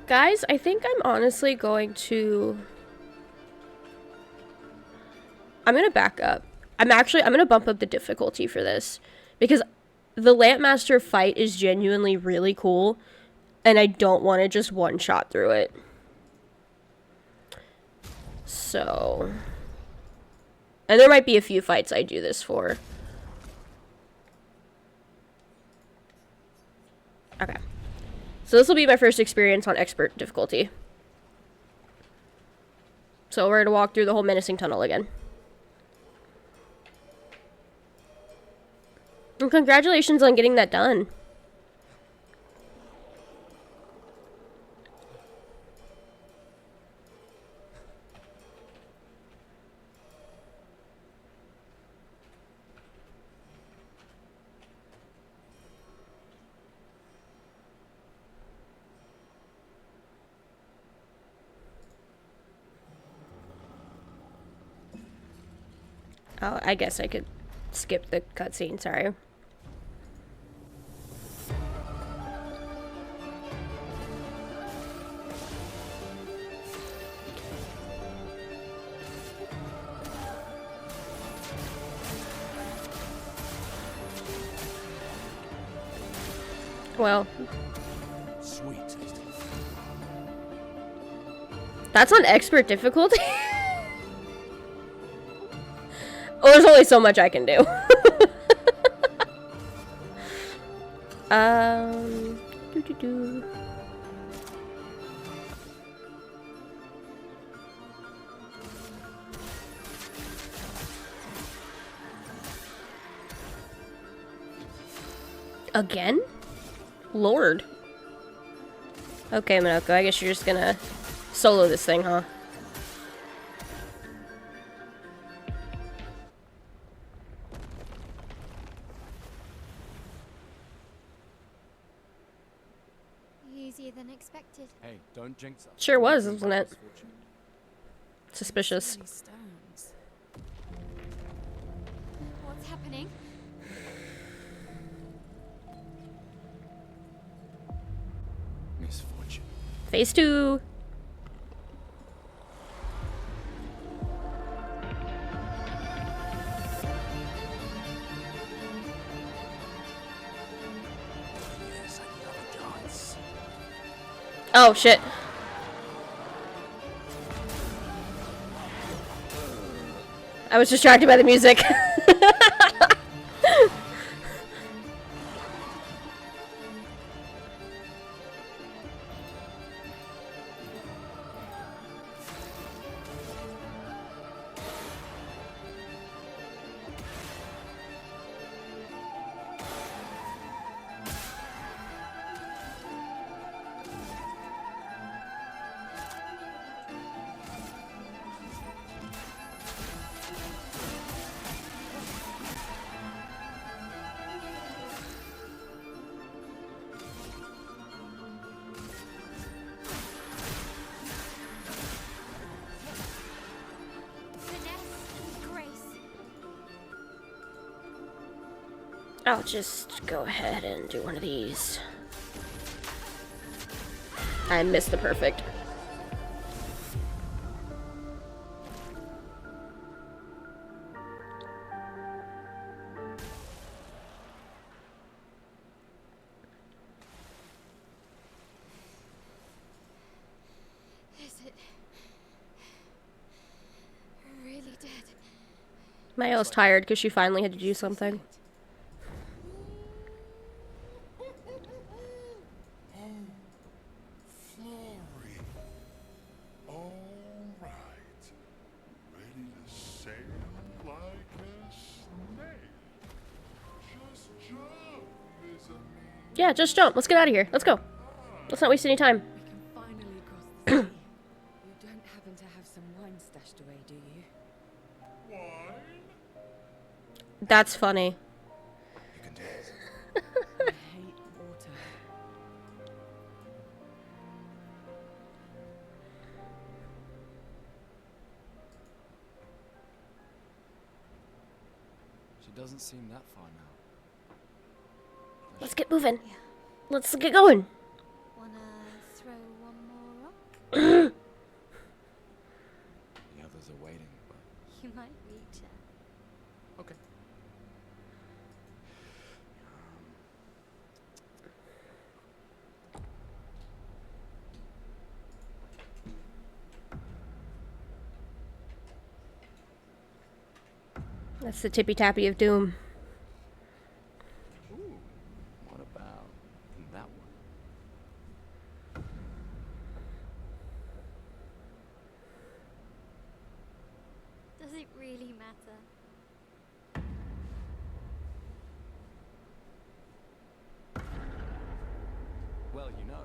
Guys, I think I'm honestly going to... I'm gonna back up. I'm gonna bump up the difficulty for this. Because the Lampmaster fight is genuinely really cool. And I don't want to just one-shot through it. So... And there might be a few fights I do this for. Okay. So this will be my first experience on expert difficulty. So we're gonna walk through the whole menacing tunnel again. And congratulations on getting that done. Oh, I guess I could skip the cutscene, sorry. Well. Sweet. That's on expert difficulty? Oh, there's only so much I can do. Doo-doo-doo. Again? Lord. Okay, Minoko, I guess you're just gonna solo this thing, huh? Easier than expected. Hey, don't jinx us. Sure was, wasn't it? Suspicious. Stones. What's happening? Misfortune. Phase 2. Yes, another dance. Oh, shit. I was distracted by the music. I'll just go ahead and do one of these. I missed the perfect. Is it really dead? Mayo's tired because she finally had to do something. Yeah, just jump. Let's get out of here. Let's go. Let's not waste any time. We can finally cross the sea. You don't happen to have some wine stashed away, do you? That's funny. You can do this. I hate water. She doesn't seem that far now. Let's get moving. Let's get going. Wanna throw one more You might reach her. Okay. That's the tippy tappy of doom. Ooh, what about that one? Does it really matter? Well, you know,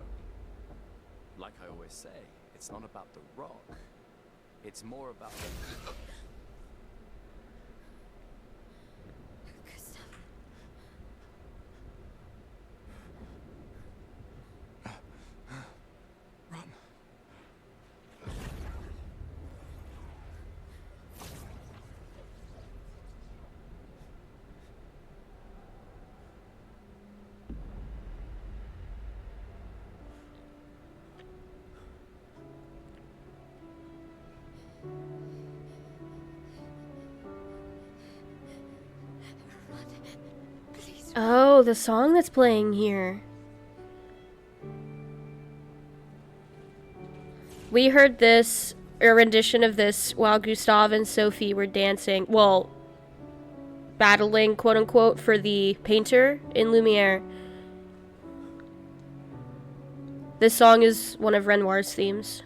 like I always say, it's not about the rock. It's more about the... Gustav. Run. Run. Please. Oh, the song that's playing here. We heard this, a rendition of this, while Gustav and Sophie were dancing. Well, battling, quote unquote, for the painter in Lumiere. This song is one of Renoir's themes.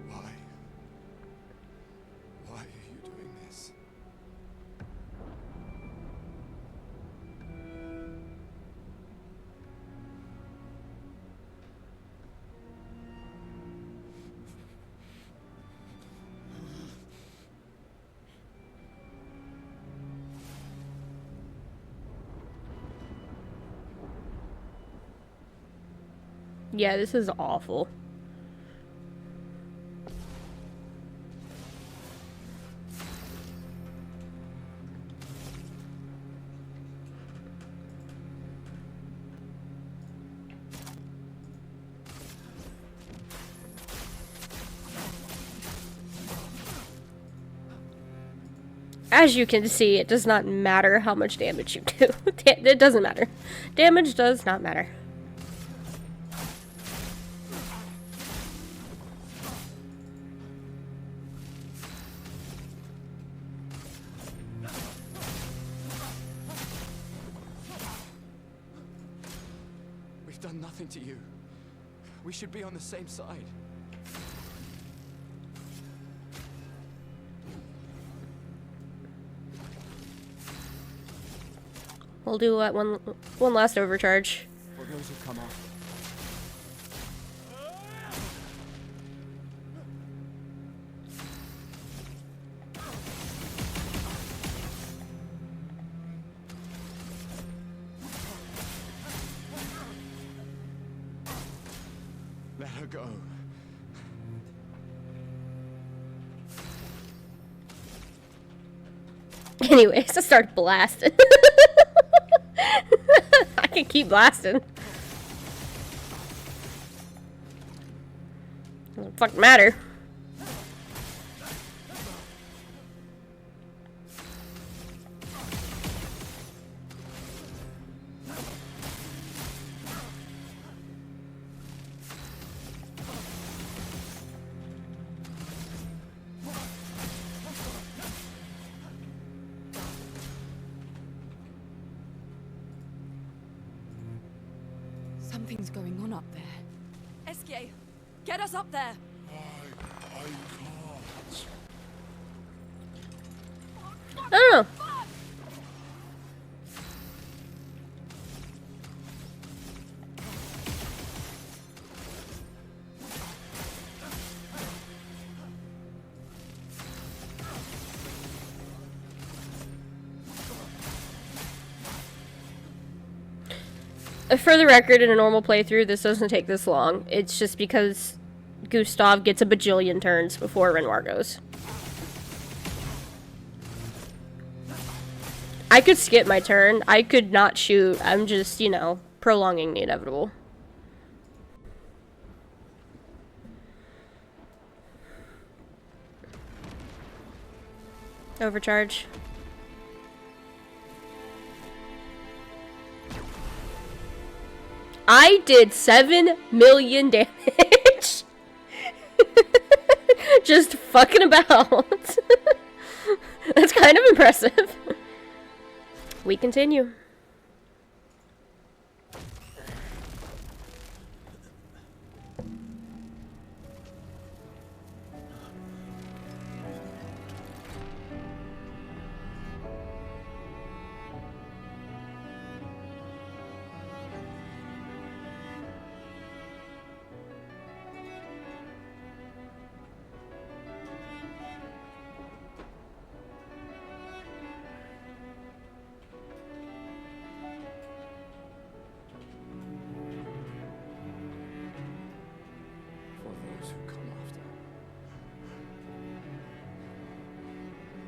Why? Why are you doing this? Yeah, this is awful. As you can see, it does not matter how much damage you do. It doesn't matter. Damage does not matter. We've done nothing to you. We should be on the same side. We'll do one last overcharge. For those who come after. Let her go. Anyways, I start blasting. I can keep blasting. Doesn't fucking matter. Something's going on up there. Esquier, get us up there! I can't. Oh. For the record, in a normal playthrough, this doesn't take this long. It's just because Gustav gets a bajillion turns before Renoir goes. I could skip my turn. I could not shoot. I'm just, you know, prolonging the inevitable. Overcharge. I did 7 million damage. Just fucking about. That's kind of impressive. We continue.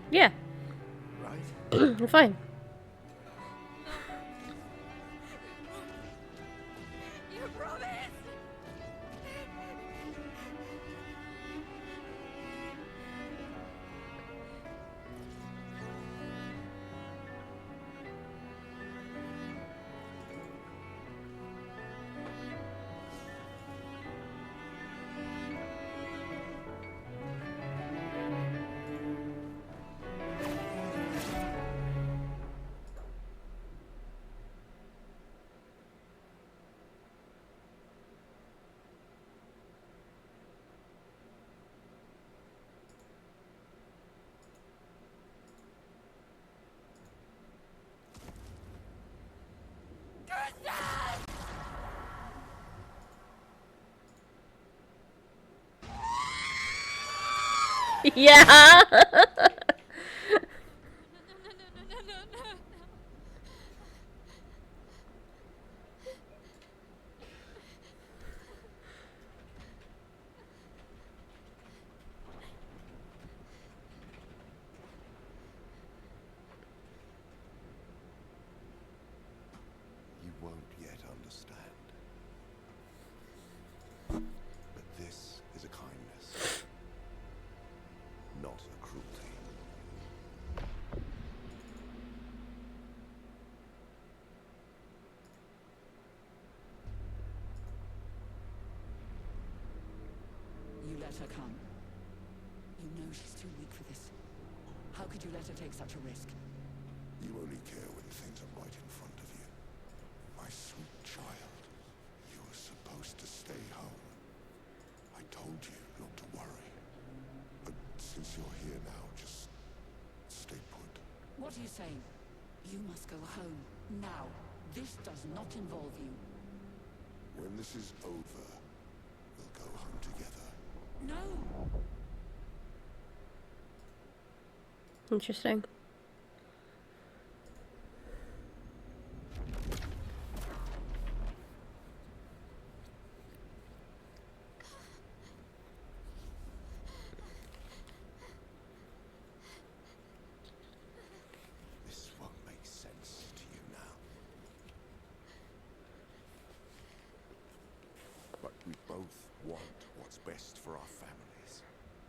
Yeah. Right? I'm fine. You promised! Yeah. You won't yet understand. But this is a kindness, not a cruelty. You let her come. You know she's too weak for this. How could you let her take such a risk? You only care when things are right in front of you. My sweet child, you were supposed to stay home. I told you not to worry. But since you're here now, just stay put. What are you saying? You must go home, now. This does not involve you. When this is over, we'll go home together. No! Interesting. This won't make sense to you now. But we both want what's best for our families.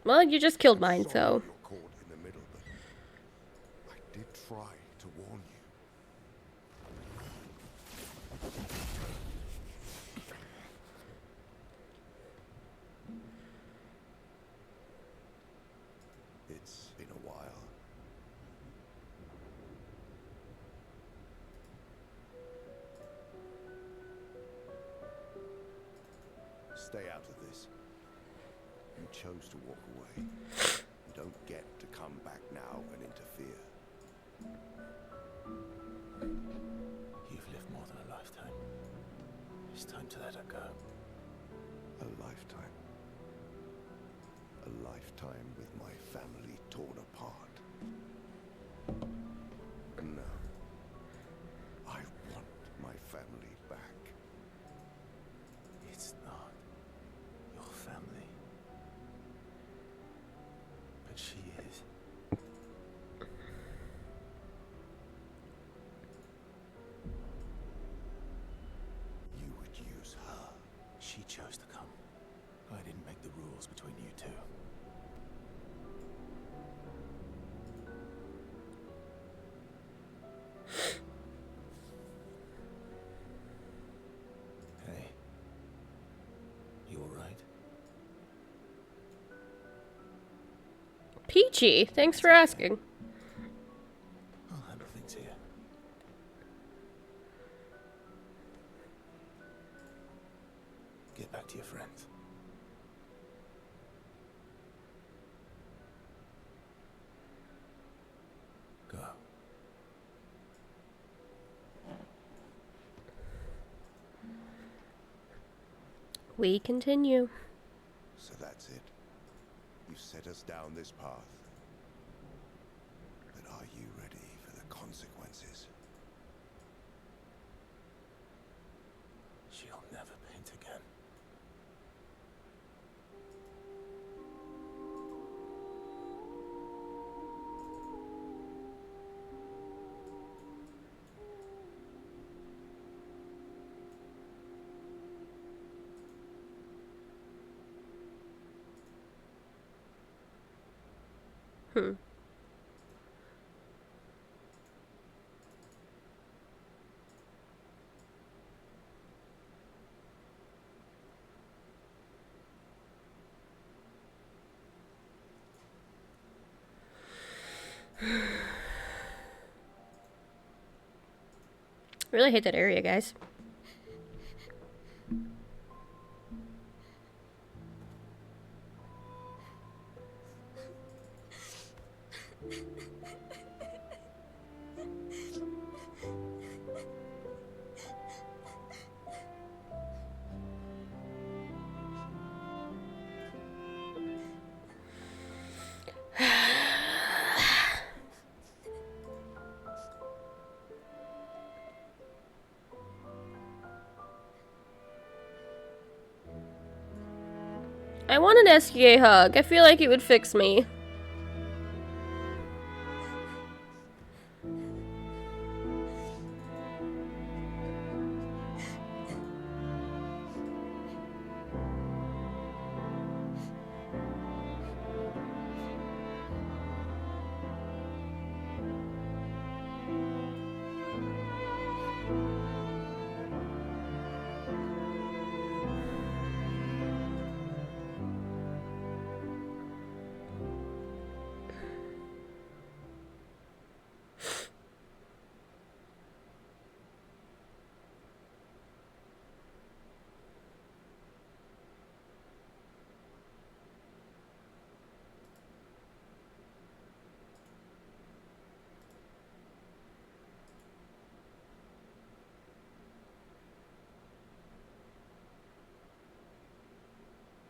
Well, you just killed mine, Sorry so. you're caught in the middle, but I did try to warn you. It's been a while. Stay out of this. You chose to walk away. You don't get to come back now and interfere. You've lived more than a lifetime. It's time to let her go. A lifetime. A lifetime with my family torn apart. No. I want my family back. It's not your family. But she is. You would use her. She chose to come. I didn't make the rules between you two. Peachy, thanks for asking. I'll handle things here. Get back to your friends. Go. We continue. So that's it. You set us down this path. But are you ready for the consequences? She'll never paint again. Hmm. Really hate that area, guys. I want an SKA hug. I feel like it would fix me.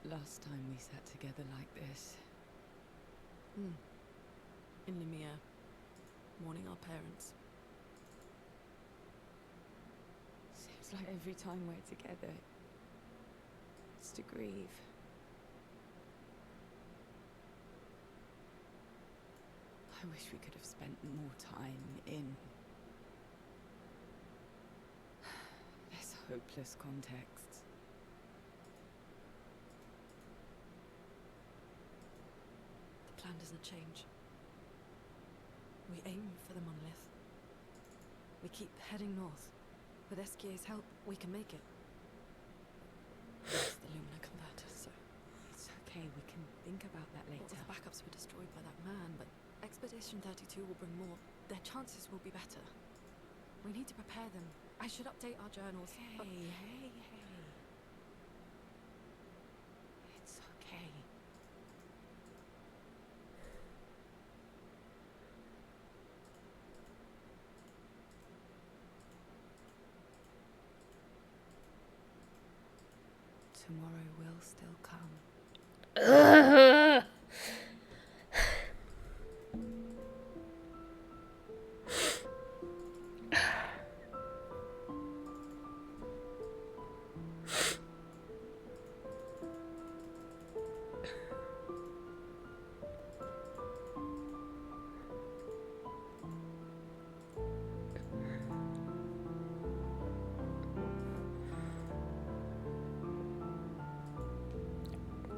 Last time we sat together like this. In Lemire, mourning our parents. Seems like every time we're together, it's to grieve. I wish we could have spent more time in less hopeless contexts. The plan doesn't change. We aim for the monolith. We keep heading north. With SKA's help, we can make it. It's the Lune converter, so It's okay, we can think about that later. all the backups were destroyed by that man, but Expedition 32 will bring more. Their chances will be better. We need to prepare them. I should update our journals. Hey. It's okay. Tomorrow will still come. Ugh.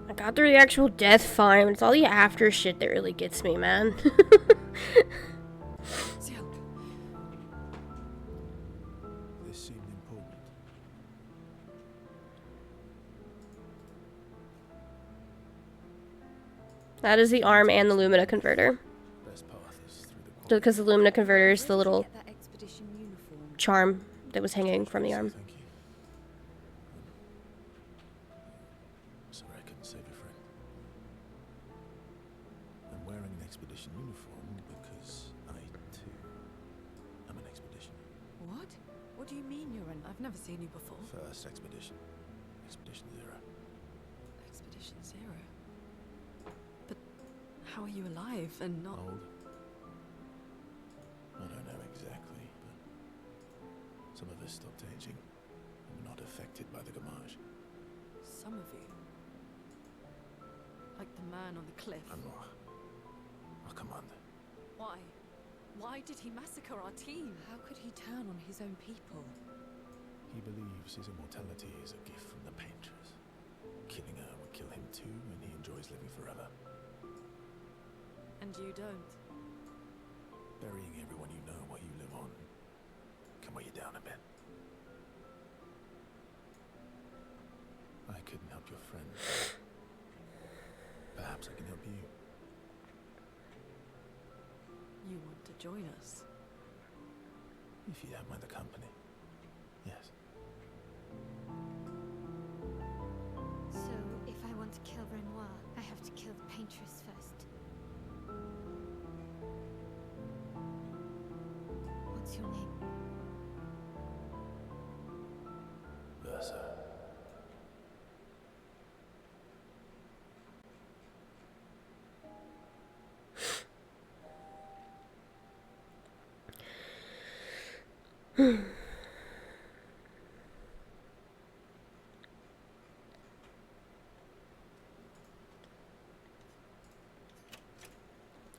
I got through the actual death fine, but it's all the after shit that really gets me, man. This seemed important. That is the arm and the Lumina converter. Because the Lumina converter is the little charm that was hanging from the arm. Thank you. Sorry I couldn't save your friend. I'm wearing an expedition uniform because I, too, am an expedition. What? What do you mean you're an... I've never seen you before. First expedition. Expedition Zero. Expedition Zero? But how are you alive and not... Old? I don't know exactly, but some of us stopped aging and were not affected by the gamage. Some of you? Like the man on the cliff? I'm not. Our commander. Why? Why did he massacre our team? How could he turn on his own people? He believes his immortality is a gift from the painters. Killing her would kill him too, and he enjoys living forever. And you don't? Burying everyone you know while you live on can weigh you down a bit. I couldn't help your friend. Perhaps I can help you. You want to join us? If you don't mind the company. Yes. So, if I want to kill Renoir, I have to kill the paintress first. What's your name? Versa.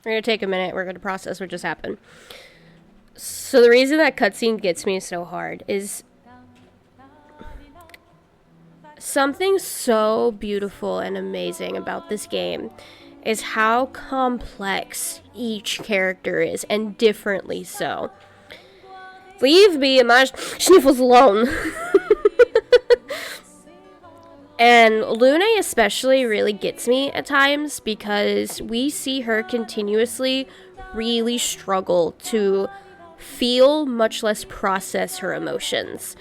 We're gonna take a minute. We're gonna process what just happened. So the reason that cutscene gets me so hard is something so beautiful and amazing about this game is how complex each character is, and differently so. Leave me and my sniffles alone. And Lune especially really gets me at times because we see her continuously really struggle to feel, much less process her emotions.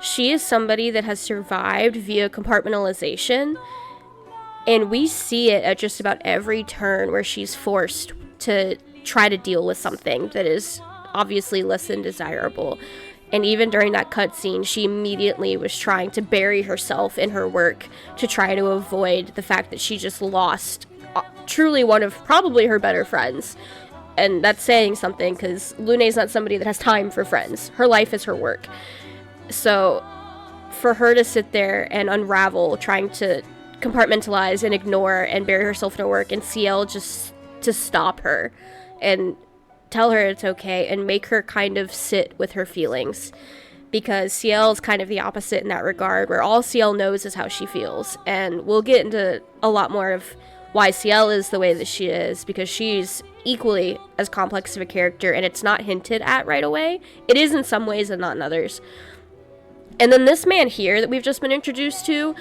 She is somebody that has survived via compartmentalization, and we see it at just about every turn where she's forced to try to deal with something that is obviously less than desirable. And even during that cutscene, she immediately was trying to bury herself in her work to try to avoid the fact that she just lost truly one of probably her better friends. And that's saying something, because Lune's not somebody that has time for friends. Her life is her work. So for her to sit there and unravel, trying to compartmentalize and ignore and bury herself in her work, and CL just to stop her and tell her it's okay and make her kind of sit with her feelings, because CL is kind of the opposite in that regard, where all CL knows is how she feels. And we'll get into a lot more of why CL is the way that she is, because she's equally as complex of a character, and it's not hinted at right away. It is in some ways and not in others. And then this man here that we've just been introduced to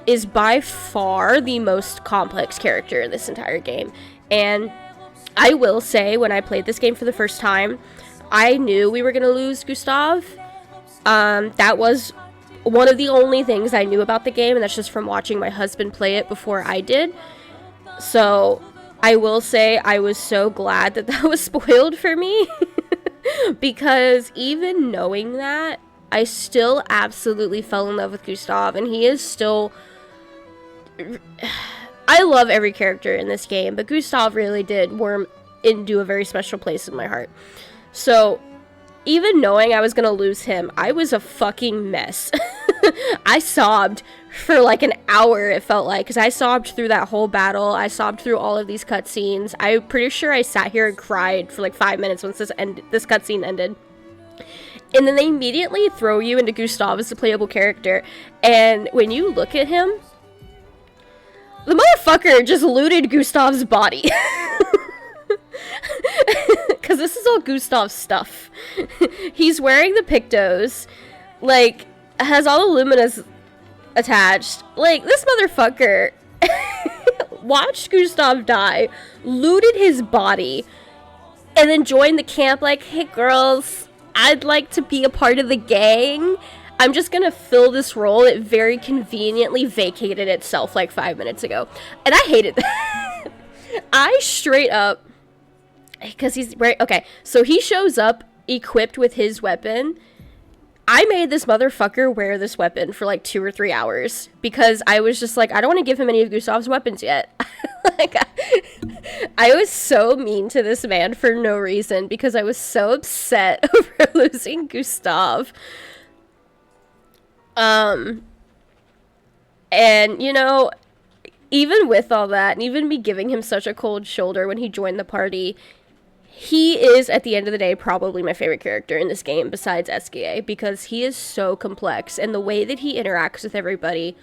is by far the most complex character in this entire game. And I will say, when I played this game for the first time, I knew we were going to lose Gustav. That was one of the only things I knew about the game, and that's just from watching my husband play it before I did. So I will say I was so glad that that was spoiled for me, because even knowing that, I still absolutely fell in love with Gustav, and he is still... I love every character in this game, but Gustav really did worm into a very special place in my heart. So, even knowing I was gonna lose him, I was a fucking mess. I sobbed for like an hour, it felt like, because I sobbed through that whole battle. I sobbed through all of these cutscenes. I'm pretty sure I sat here and cried for like 5 minutes once this cutscene ended. And then they immediately throw you into Gustav as a playable character, and when you look at him, the motherfucker just looted Gustav's body. Because this is all Gustav's stuff. He's wearing the Pictos, like, has all the Luminas attached. Like, this motherfucker watched Gustav die, looted his body, and then joined the camp like, hey girls, I'd like to be a part of the gang. I'm just gonna fill this role. It very conveniently vacated itself like 5 minutes ago. And I hated that. I straight up, because he's right, okay, so he shows up equipped with his weapon. I made this motherfucker wear this weapon for like 2 or 3 hours because I was just like, I don't want to give him any of Gustav's weapons yet. Like, I was so mean to this man for no reason because I was so upset over losing Gustav. And you know, even with all that, and even me giving him such a cold shoulder when he joined the party, he is, at the end of the day, probably my favorite character in this game besides SKA because he is so complex and the way that he interacts with everybody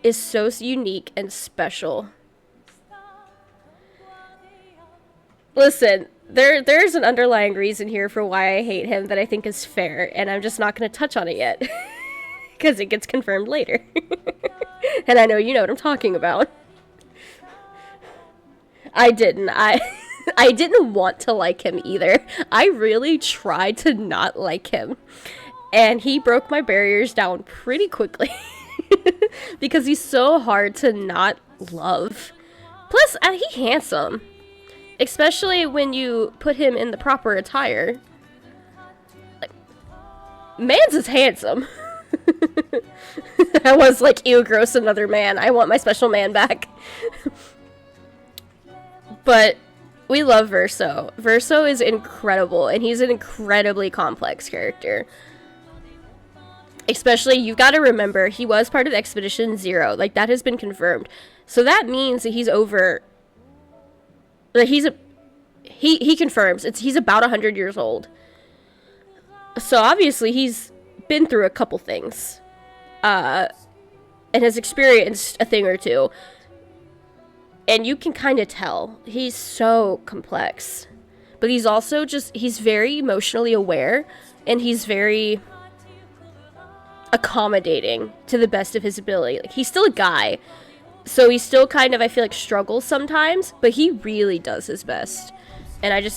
is so unique and special. Listen, there's an underlying reason here for why I hate him that I think is fair, and I'm just not going to touch on it yet because it gets confirmed later. And I know you know what I'm talking about. I didn't want to like him either. I really tried to not like him. And he broke my barriers down pretty quickly. Because he's so hard to not love. Plus, he's handsome. Especially when you put him in the proper attire. Like, Mans is handsome. I was like, ew, gross, another man. I want my special man back. But we love Verso. Verso is incredible, and he's an incredibly complex character. Especially, you've got to remember, he was part of Expedition Zero. Like, that has been confirmed. So that means that he's over... Like, he confirms. He's about 100 years old. So, obviously, he's been through a couple things. And has experienced a thing or two. And you can kind of tell. He's so complex. But he's also just... He's very emotionally aware. And he's very... accommodating to the best of his ability. Like, he's still a guy, so he still kind of, I feel like, struggles sometimes, but he really does his best. And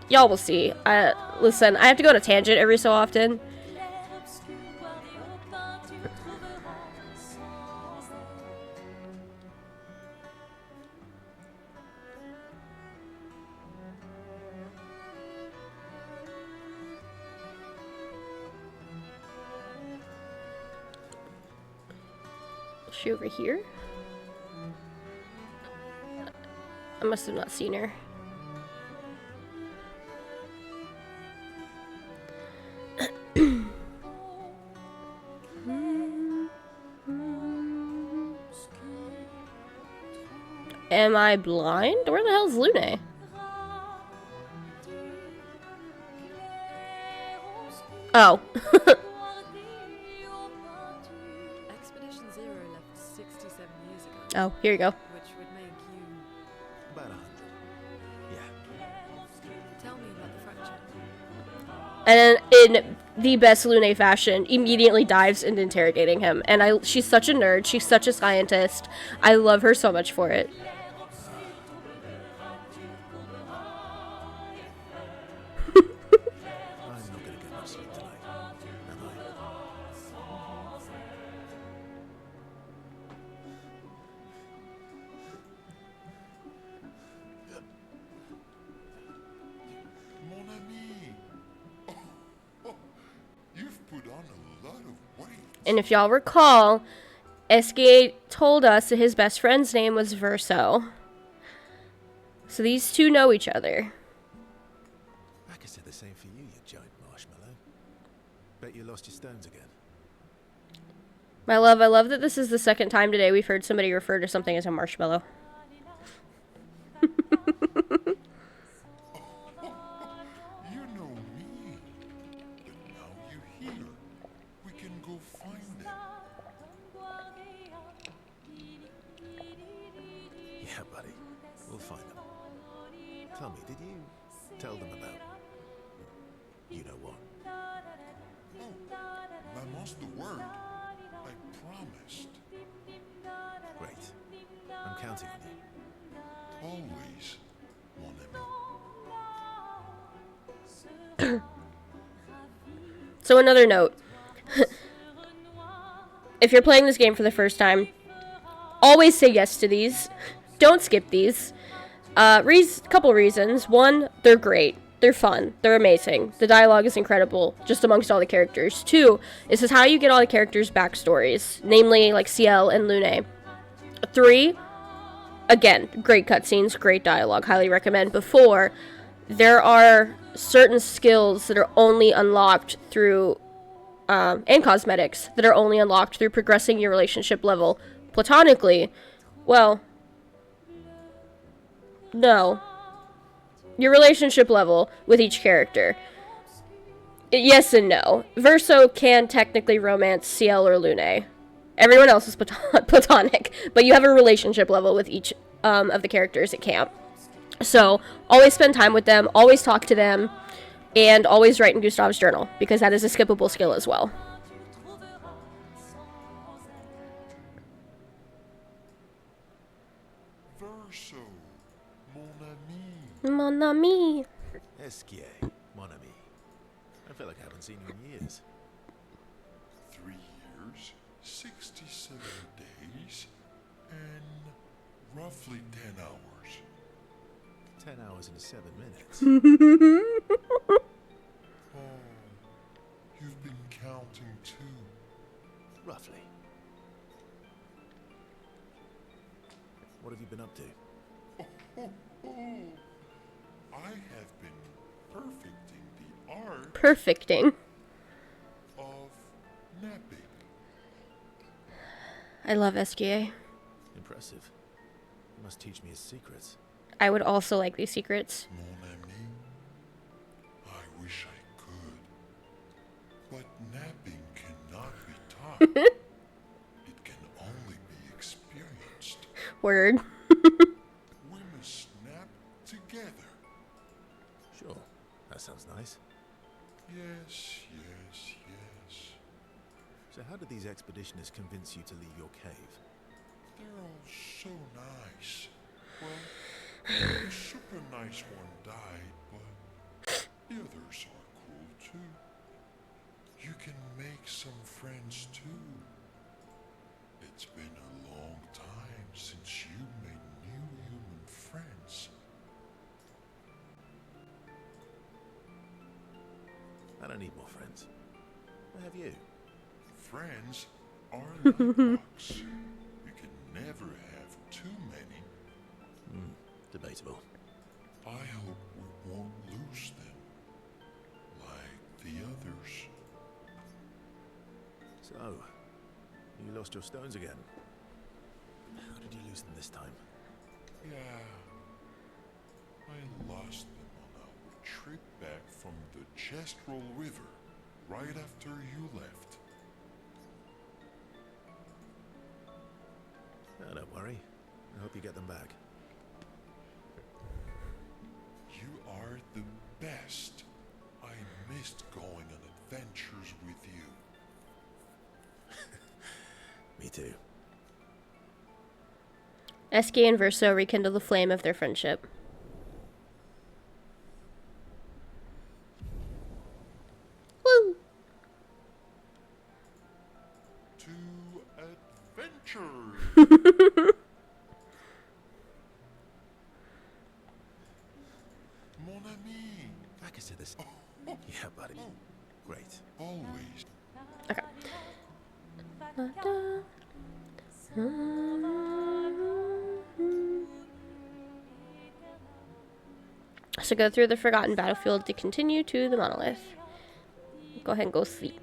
y'all will see. Listen, I have to go on a tangent every so often. Is she over here? I must have not seen her. Am I blind? Where the hell's Lune? Oh. Expedition Zero left 67 years ago. Oh, here you go. Which would make you... About 100. Yeah. Tell me about the fracture. And then, in the best Lune fashion, immediately dives into interrogating him. And she's such a nerd. She's such a scientist. I love her so much for it. I'm not gonna get much sleep tonight, am I? Mon ami. Oh, you've put on a lot of weight. And if y'all recall, SK told us that his best friend's name was Verso. So these two know each other. I could say the same for you, you giant marshmallow. Bet you lost your stones again. My love, I love that this is the second time today we've heard somebody refer to something as a marshmallow. You know me. But now you're here. We can go find them. Yeah, buddy. We'll find them. Tell me, did you tell them about... you know what? Oh, I lost the word. I promised. Great. I'm counting on you. Always, mon ami. So another note. If you're playing this game for the first time, always say yes to these. Don't skip these. Couple reasons. One, they're great. They're fun. They're amazing. The dialogue is incredible, just amongst all the characters. Two, this is how you get all the characters' backstories, namely like CL and Lune. Three, again, great cutscenes, great dialogue, highly recommend. But four, there are certain skills that are only unlocked through, and cosmetics, that are only unlocked through progressing your relationship level platonically. Well, no. Your relationship level with each character. Yes and no. Verso can technically romance CL or Lune. Everyone else is platonic, but you have a relationship level with each of the characters at camp. So, always spend time with them, always talk to them, and always write in Gustav's journal, because that is a skippable skill as well. Verso, mon ami. Mon ami. Esquier, mon ami. I feel like I haven't seen you in years. 3 years, 67 days, and roughly 10 hours. 10 hours and 7 minutes. Oh, you've been counting too. Roughly. What have you been up to? I have been perfecting the art Perfecting. of napping. I love SGA. Impressive. You must teach me his secrets. I would also like these secrets. Mon ami, I wish I could. But napping cannot be taught. It can only be experienced. Word. We must nap together. Sure. That sounds nice. Yes. So how did these expeditioners convince you to leave your cave? They're all so nice. Well, the super nice one died, but the others are cool too. You can make some friends too. It's been a long time since you made new human friends. I don't need more friends. I have you. Friends are like bugs. You can never have too many. Debatable. I hope we won't lose them, like the others. So, you lost your stones again. How did you lose them this time? Yeah, I lost them on our trip back from the Chestrel River, right after you left. Oh, don't worry. I hope you get them back. You are the best. I missed going on adventures with you. Me too. SK and Verso rekindle the flame of their friendship. Woo! To adventure! Mon ami! Like I said this. Yeah, buddy. Great. Always. Okay. So go through the Forgotten Battlefield to continue to the Monolith. Go ahead and go sleep.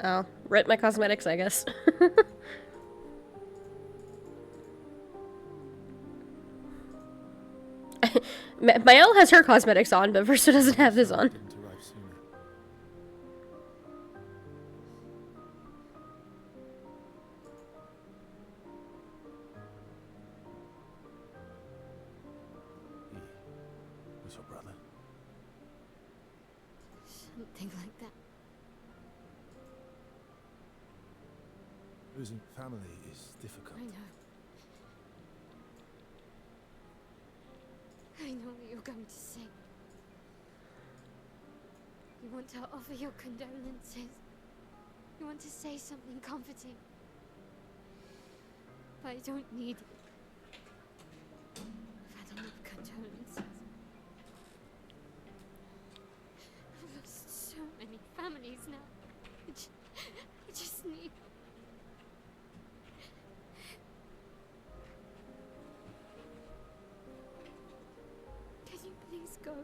Oh, rip my cosmetics, I guess. Mael has her cosmetics on, but Versa doesn't have his on. Didn't arrive sooner. He was your brother. Something like that. Losing family is difficult. I know. I know what you're going to say. You want to offer your condolences. You want to say something comforting. But I don't need it. I've had enough condolences. I've lost so many families now. I just need... Can you please go?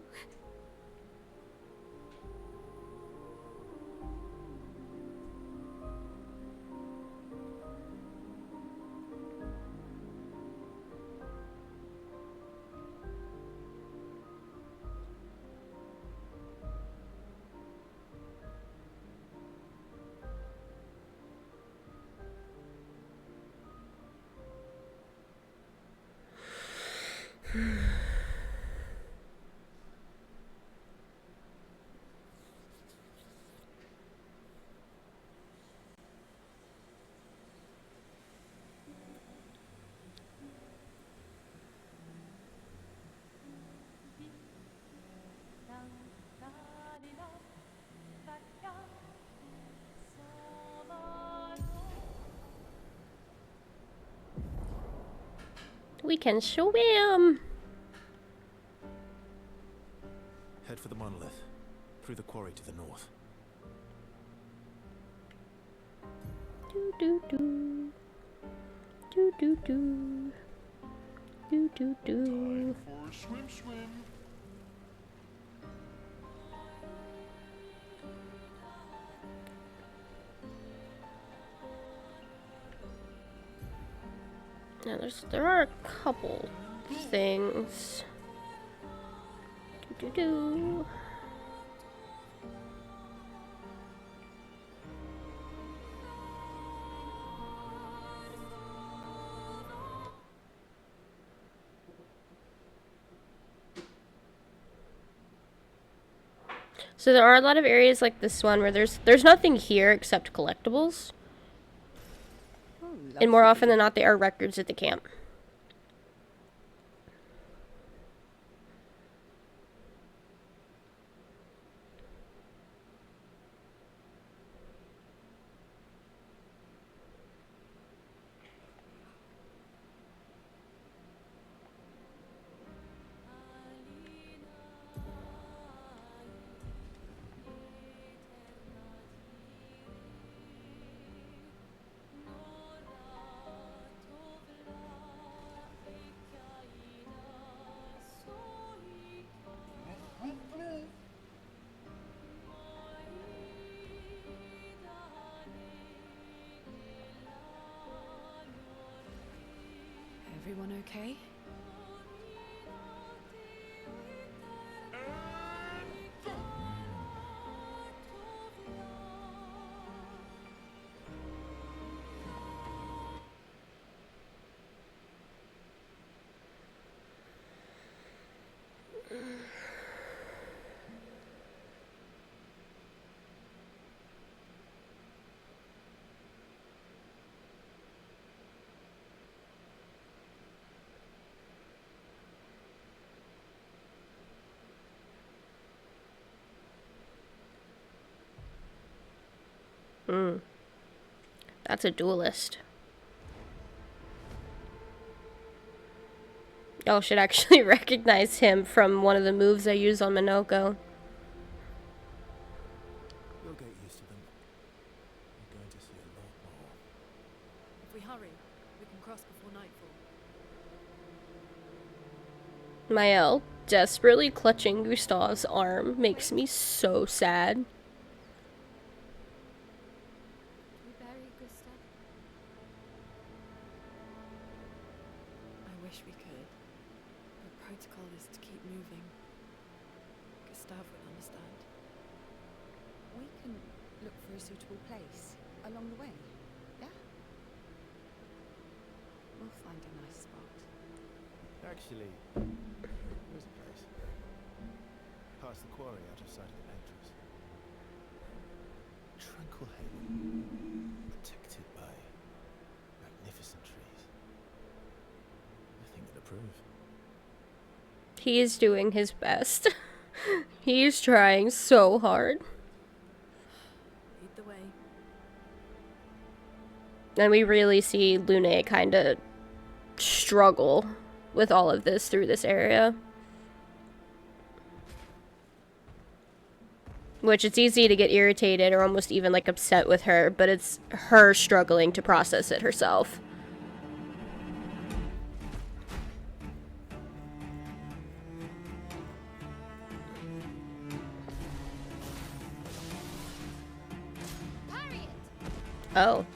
We can swim. Head for the monolith. Through the quarry to the north. Do do do. Do do do. Do do do. For a swim, swim. Now there are a couple things. Do do do. So there are a lot of areas like this one where there's nothing here except collectibles. And more often than not, they are records at the camp. Everyone okay? That's a duelist. Oh, should actually recognize him from one of the moves I use on Minoko. You'll get used to them. You're going to see a lot more. If we hurry, we can cross before nightfall. Mael desperately clutching Gustav's arm makes me so sad. protocol is to keep moving. Gustav would understand. We can look for a suitable place along the way. Yeah? We'll find a nice spot. Actually, there's a place. Past the quarry, out of sight of the painters. Tranquil haven, protected by magnificent trees. Nothing but approve. He is doing his best. He's trying so hard. Lead the way. And we really see Lune kind of struggle with all of this through this area. Which it's easy to get irritated or almost even like upset with her, but it's her struggling to process it herself. Oh.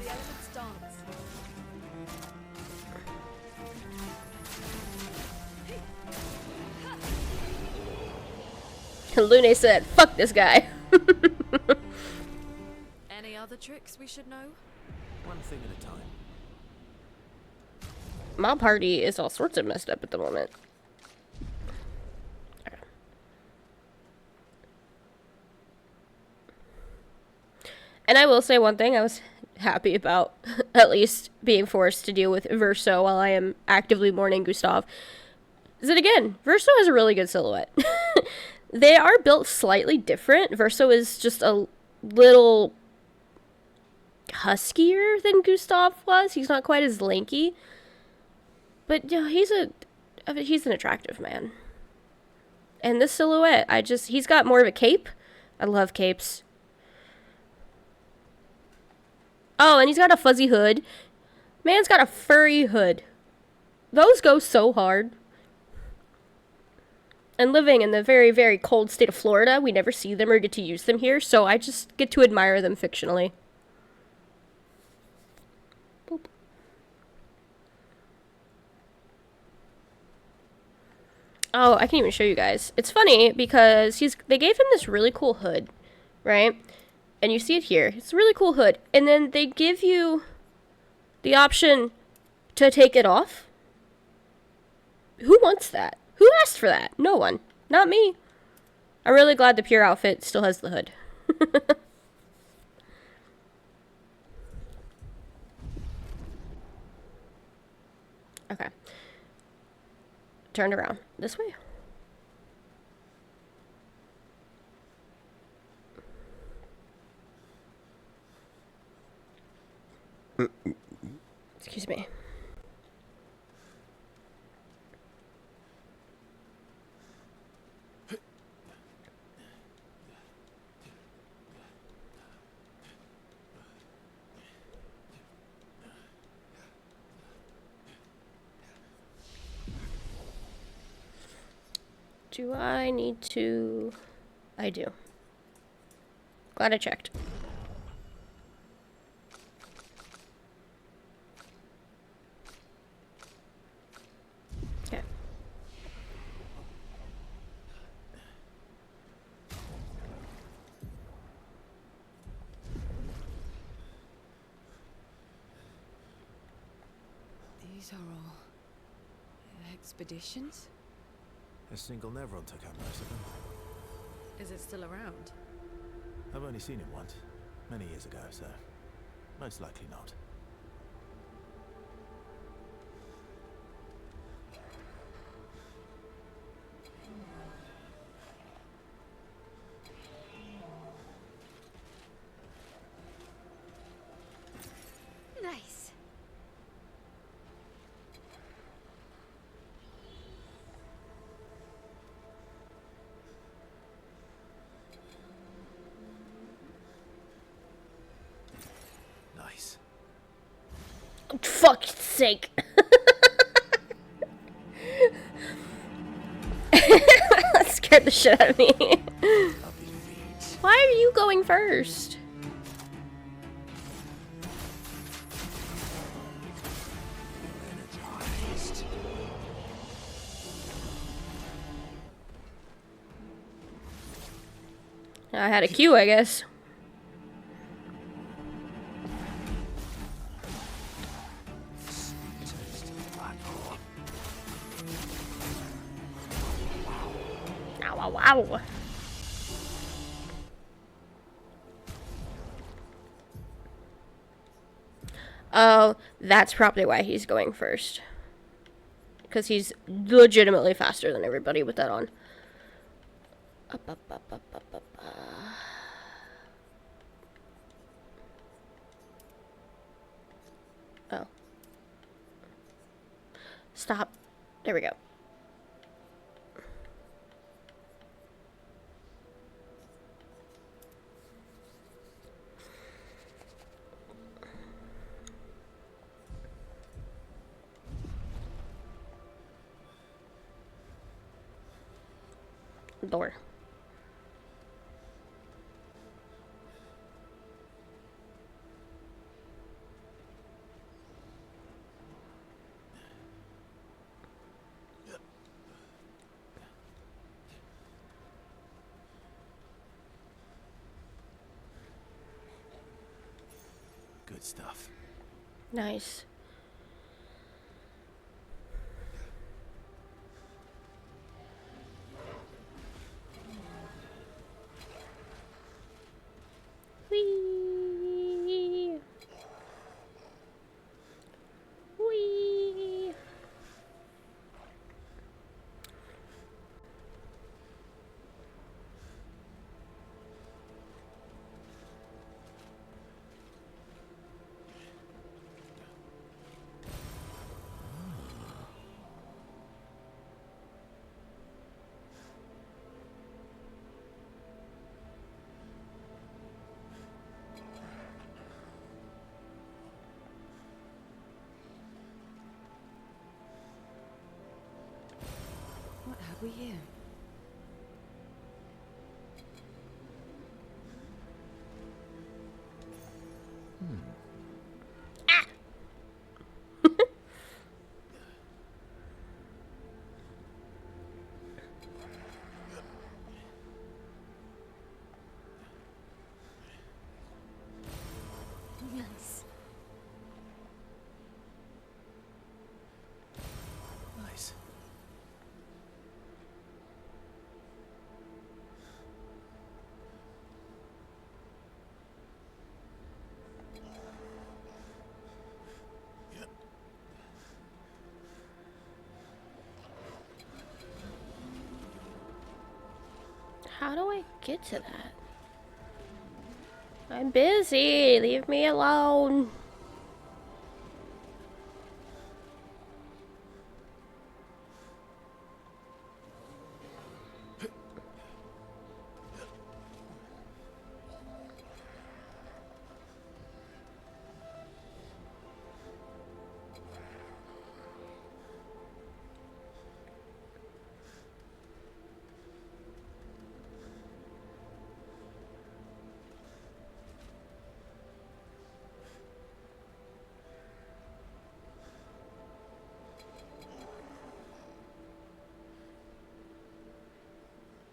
The elements dance. Lune said, "Fuck this guy." Any other tricks we should know? One thing at a time. My party is all sorts of messed up at the moment. And I will say one thing I was happy about, at least being forced to deal with Verso while I am actively mourning Gustav, is that again, Verso has a really good silhouette. They are built slightly different. Verso is just a little huskier than Gustav was. He's not quite as lanky. But you know, he's an attractive man. And this silhouette, he's got more of a cape. I love capes. Oh, and he's got a fuzzy hood. Man's got a furry hood. Those go so hard. And living in the very, very cold state of Florida, we never see them or get to use them here, so I just get to admire them fictionally. Boop. Oh, I can even show you guys. It's funny because they gave him this really cool hood, right? And you see it here. It's a really cool hood. And then they give you the option to take it off. Who wants that? Who asked for that? No one. Not me. I'm really glad the pure outfit still has the hood. Okay. Turned around. This way. Excuse me. Do I need to... I do. Glad I checked. Okay. These are all expeditions? A single Nevron took out most of them. Is it still around? I've only seen him once. Many years ago, so most likely not. Nice. Nice. Fuck's sake. That scared the shit out of me. Why are you going first? I had a cue, I guess. Ow, ow, ow. Oh, that's probably why he's going first. Because he's legitimately faster than everybody with that on. Up, up, up, up, up, up. Oh. Stop. There we go. Door. Good stuff. Nice. Whee! Whee! What have we here? Nice. Nice. How do I get to that? I'm busy. Leave me alone.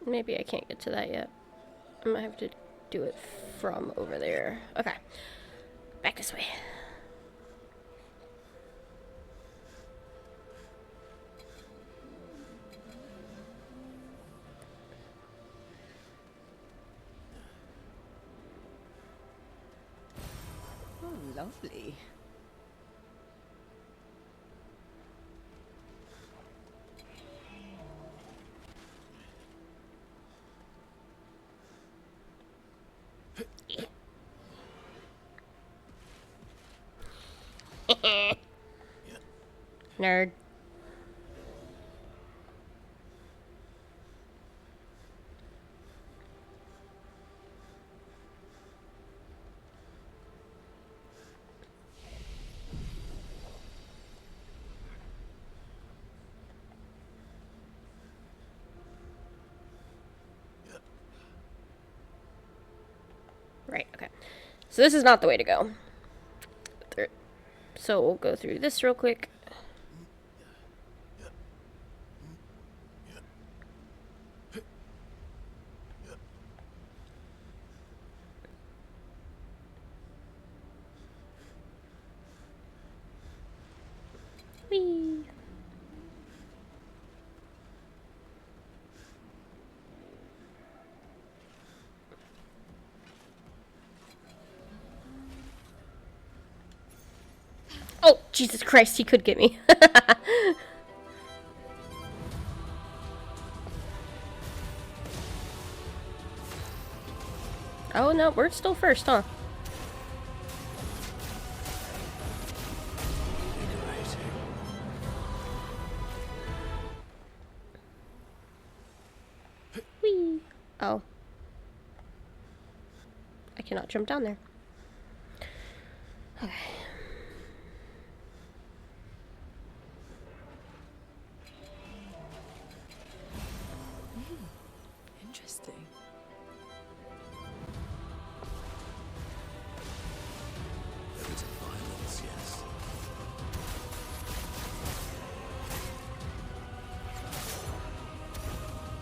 Maybe I can't get to that yet. I might have to do it from over there. Okay. Back this way. Oh, lovely. Nerd. Right, okay. So this is not the way to go. So we'll go through this real quick. Oh, Jesus Christ, he could get me. Oh, no, we're still first, huh? Whee! Oh. I cannot jump down there. Okay. Interesting. There is violence, yes.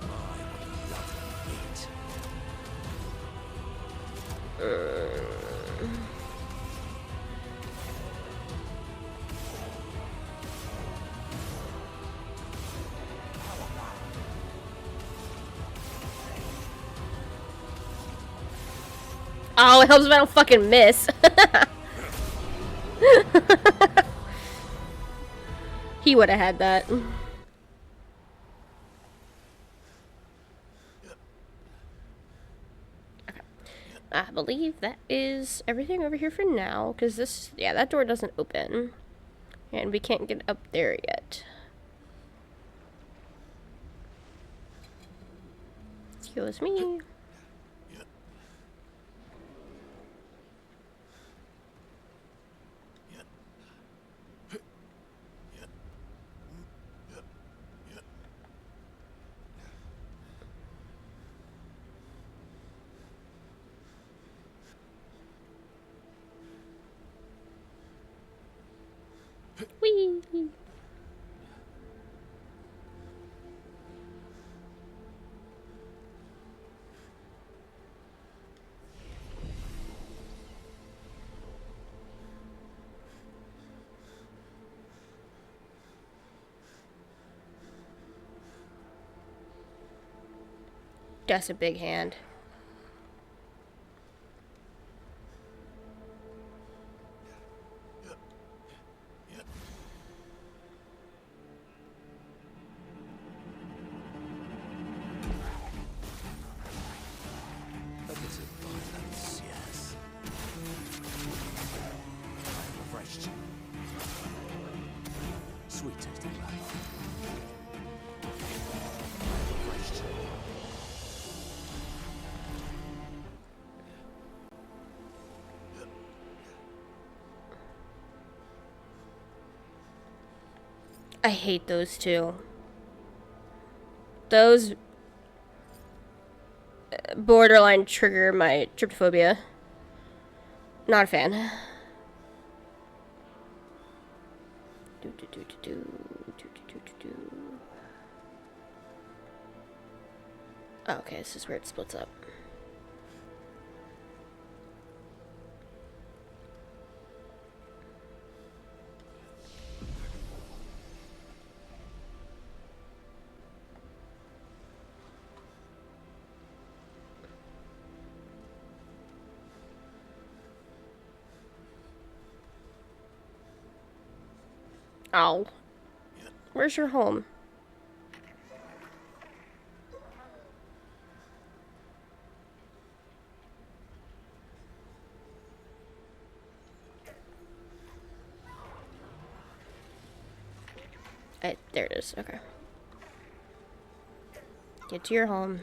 My, what lovely meat. Oh, it helps if I don't fucking miss. He would have had that. Okay. I believe that is everything over here for now, because this, yeah, that door doesn't open. And we can't get up there yet. Excuse me. Whee! That's a big hand. A bit of violence, yes. I'm refreshed. Sweet tasting life. Refreshed. I hate those two. Those borderline trigger my tryptophobia. Not a fan. Do, do, do, do, do, do, do, do, do. Oh, okay, this is where it splits up. Ow. Where's your home? There it is. Okay. Get to your home.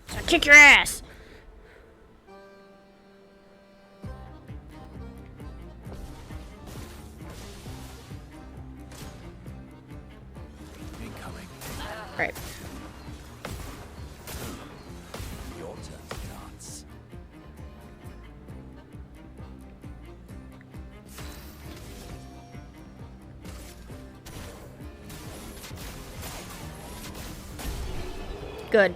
So kick your ass! Incoming. Right. Your turn to dance. Good.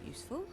Useful.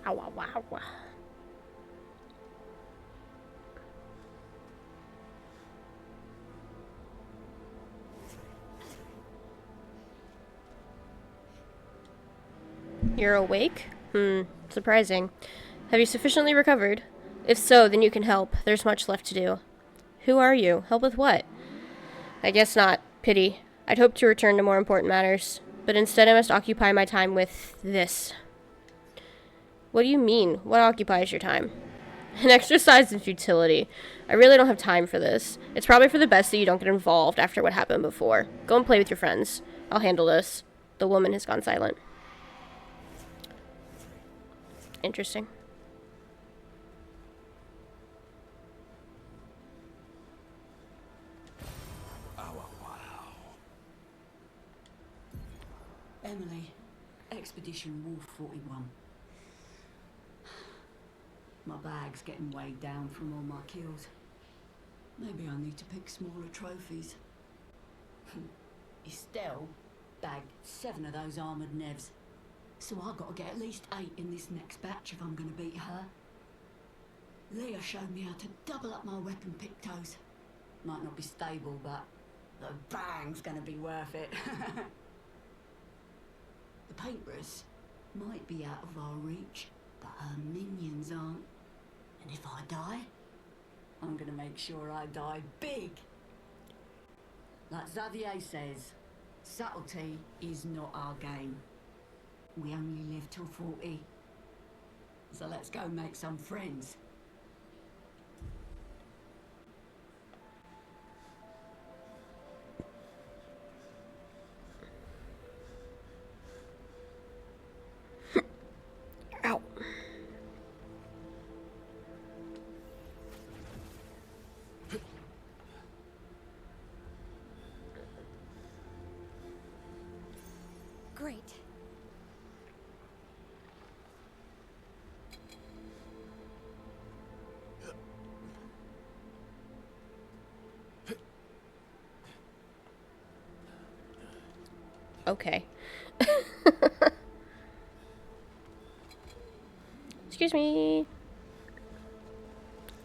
Wow, wow, wow, wow. You're awake? Surprising. Have you sufficiently recovered? If so, then you can help. There's much left to do. Who are you? Help with what? I guess not. Pity. I'd hoped to return to more important matters, but instead I must occupy my time with this. What do you mean? What occupies your time? An exercise in futility. I really don't have time for this. It's probably for the best that you don't get involved after what happened before. Go and play with your friends. I'll handle this. The woman has gone silent. Interesting. Emily, Expedition Wolf 41. My bag's getting weighed down from all my kills. Maybe I need to pick smaller trophies. Estelle bagged 7 of those armoured nevs. So I've got to get at least 8 in this next batch if I'm going to beat her. Leah showed me how to double up my weapon pictos. Might not be stable, but the bang's going to be worth it. The paintbrush might be out of our reach, but her minions aren't. And if I die, I'm gonna make sure I die big. Like Xavier says, subtlety is not our game. We only live till 40. So let's go make some friends. Ow. Great. Okay. Excuse me.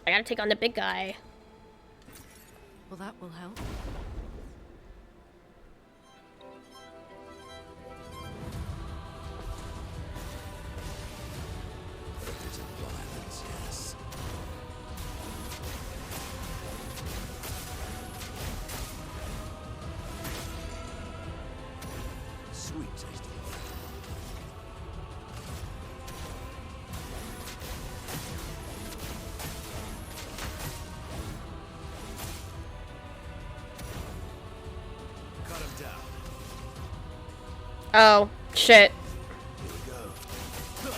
I gotta take on the big guy. Well, that will help. Sweet tasting. Cut him down. Oh, shit. Here we go. Here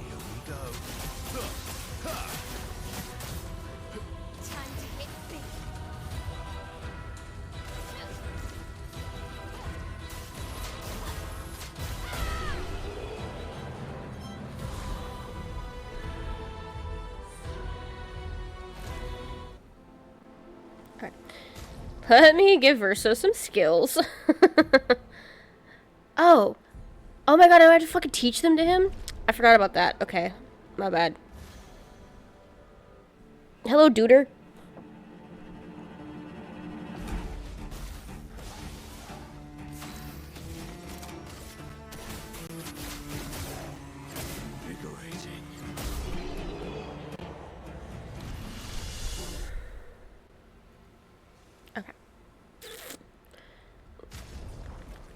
we go. Time to hit big. Alright. Let me give Verso some skills. Oh. Oh my god, I had to fucking teach them to him? I forgot about that. Okay. My bad. Hello, duder. Invigorating. Okay.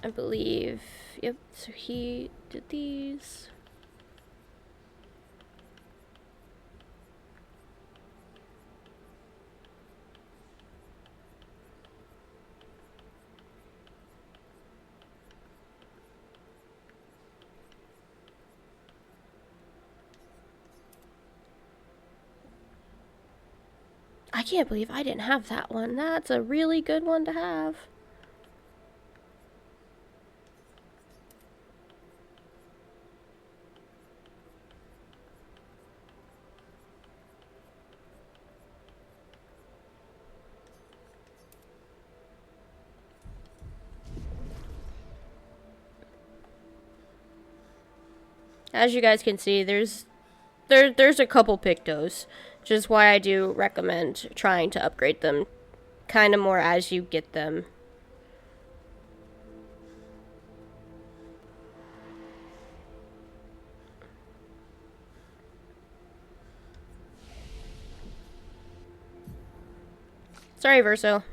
I believe. Yep, so he did these. I can't believe I didn't have that one. That's a really good one to have. as you guys can see, there's a couple pictos, which is why I do recommend trying to upgrade them kind of more as you get them. Sorry, Verso.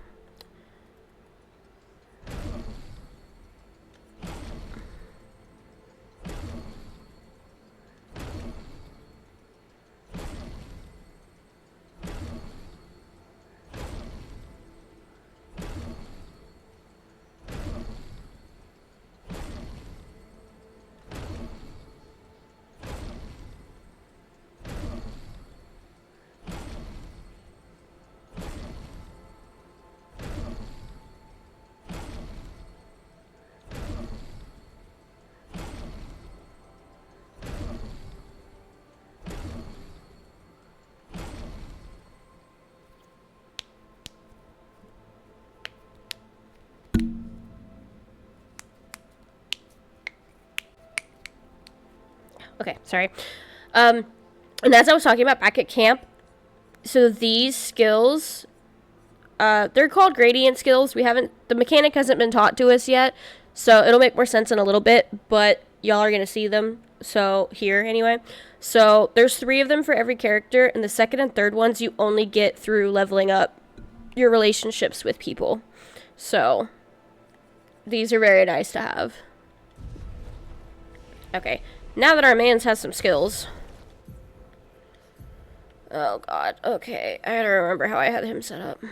Okay, sorry. And as I was talking about back at camp, so these skills, they're called gradient skills. The mechanic hasn't been taught to us yet, so it'll make more sense in a little bit, but y'all are gonna see them, so here anyway. So there's 3 of them for every character, and the second and third ones you only get through leveling up your relationships with people. So these are very nice to have. Okay, now that our mans has some skills. Oh god, okay. I gotta remember how I had him set up.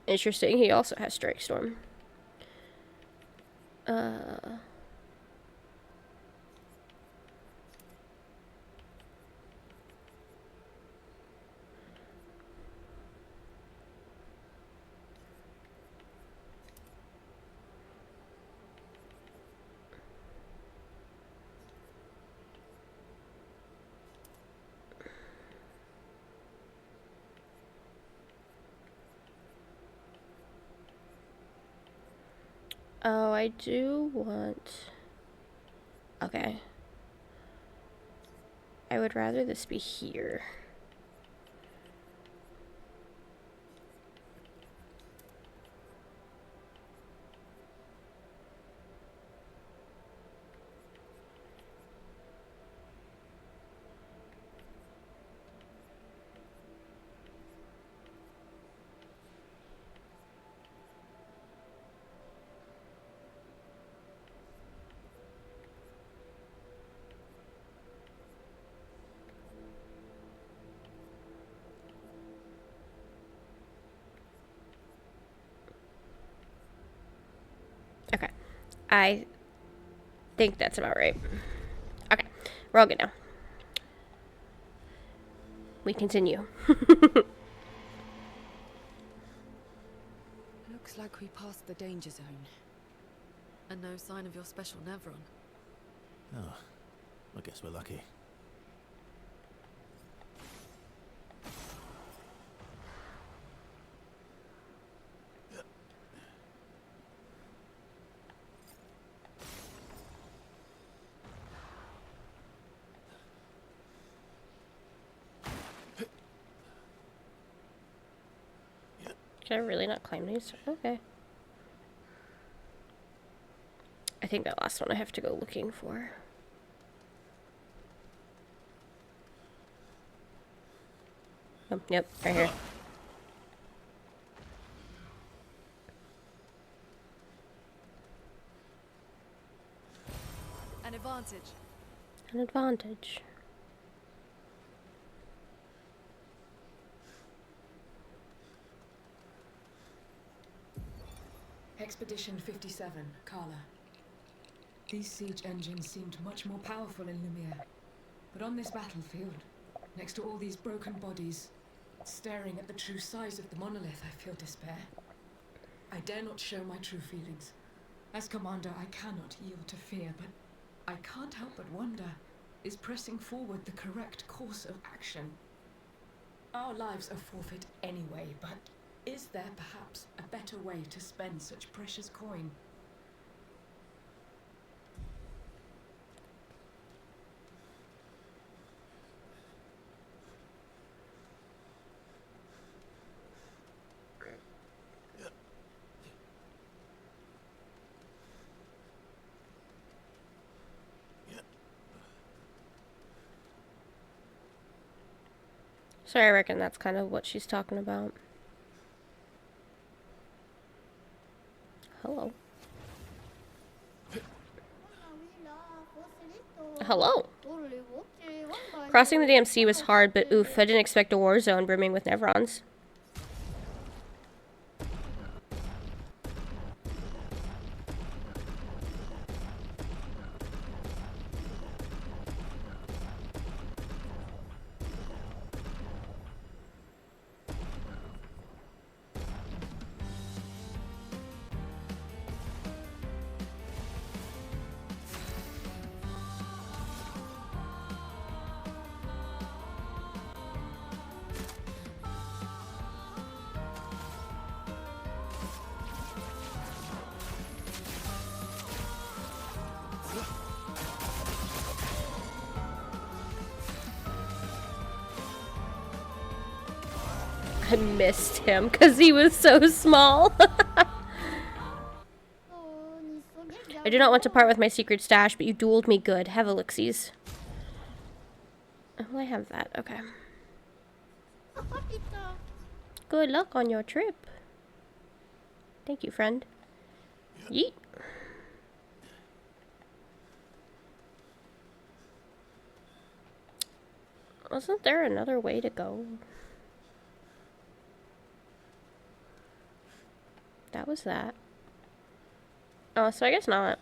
Interesting, he also has Strike Storm. Oh, I do want... Okay. I would rather this be here. Okay. I think that's about right. Okay. We're all good now. We continue. Looks like we passed the danger zone. And no sign of your special Nevron. Oh, I guess we're lucky. Can I really not climb these? Okay. I think that last one I have to go looking for. Oh, yep, right here. An advantage. An advantage. Expedition 57, Carla. These siege engines seemed much more powerful in Lumiere. But on this battlefield, next to all these broken bodies, staring at the true size of the monolith, I feel despair. I dare not show my true feelings. As commander, I cannot yield to fear, but I can't help but wonder, is pressing forward the correct course of action. Our lives are forfeit anyway, but is there perhaps a better way to spend such precious coin? So I reckon that's kind of what she's talking about. Hello. Hello. Crossing the damn sea was hard, but oof, I didn't expect a war zone brimming with Nevrons. I missed him because he was so small. I do not want to part with my secret stash, but you dueled me good. Have elixirs. Oh, I have that. Okay. Good luck on your trip. Thank you, friend. Yeet. Wasn't there another way to go? That was that. Oh, so I guess not.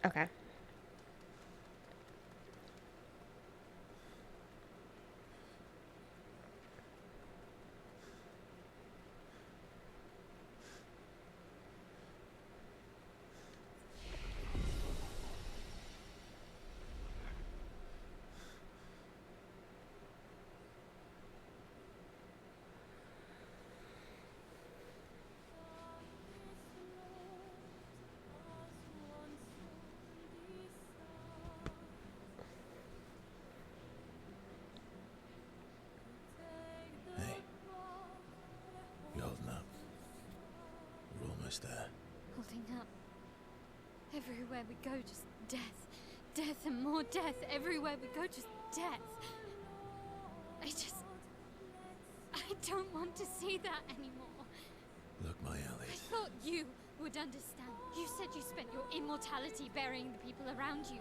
Okay. There. Holding up. Everywhere we go, just death. Death and more death. Everywhere we go, just death. I don't want to see that anymore. Look, my Ellie. I thought you would understand. You said you spent your immortality burying the people around you.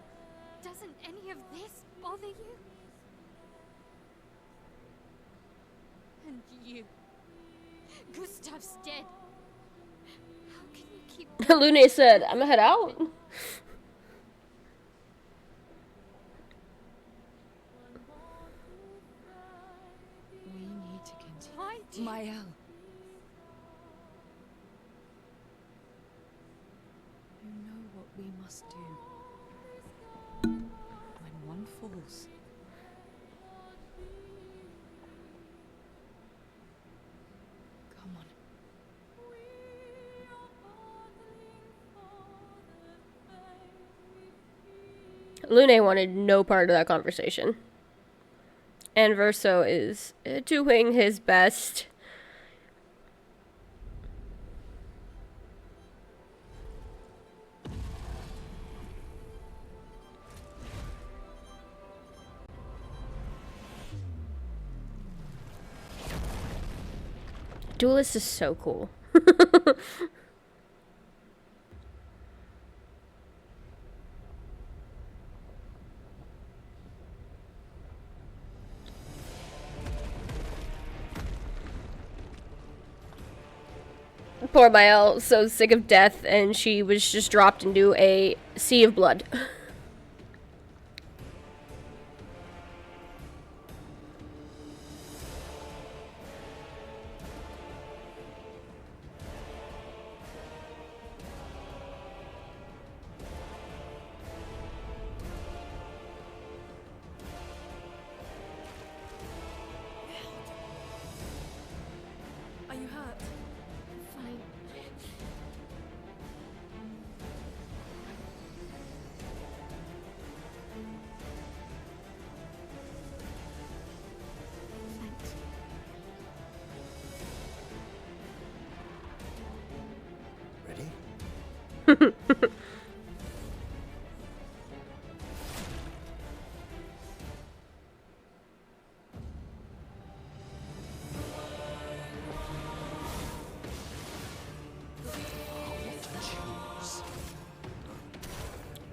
Doesn't any of this bother you? And you. Gustav's dead. Lune said, I'm gonna head out. We need to continue. Why do Mael. You know what we must do. When one falls, come on. Lune wanted no part of that conversation. And Verso is doing his best. Duelist is so cool. Poor Mael, so sick of death, and she was just dropped into a sea of blood.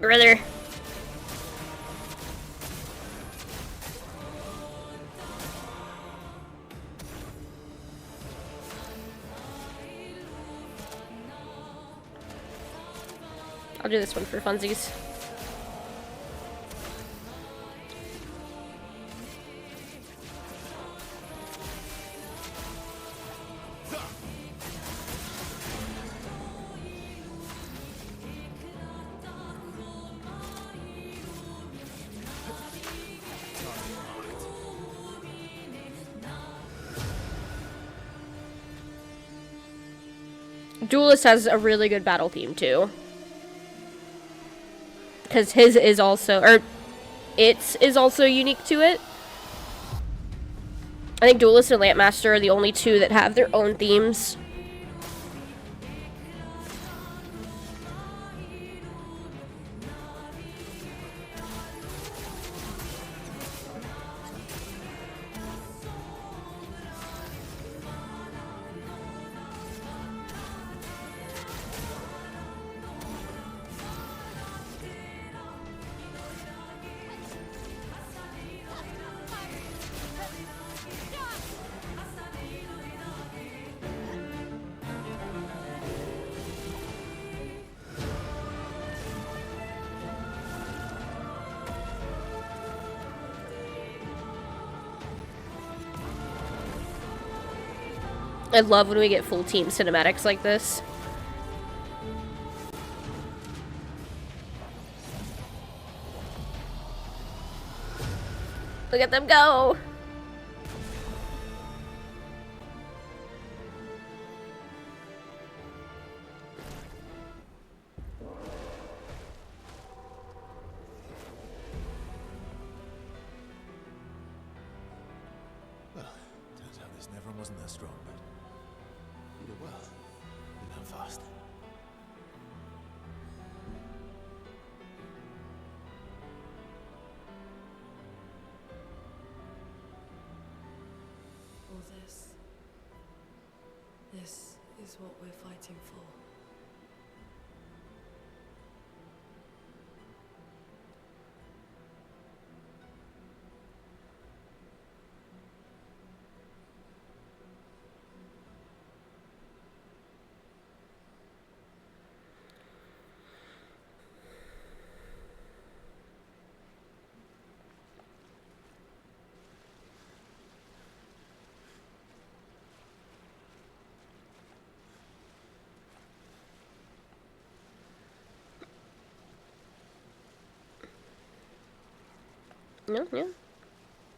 Brother. I'll do this one for funsies. Duelist has a really good battle theme too. Because his is also, or its is also unique to it. I think Duelist and Lampmaster are the only two that have their own themes. I love when we get full team cinematics like this. Look at them go! Well, turns out this never wasn't that strong, but you did well. You learn fast. All this is what we're fighting for. No, yeah.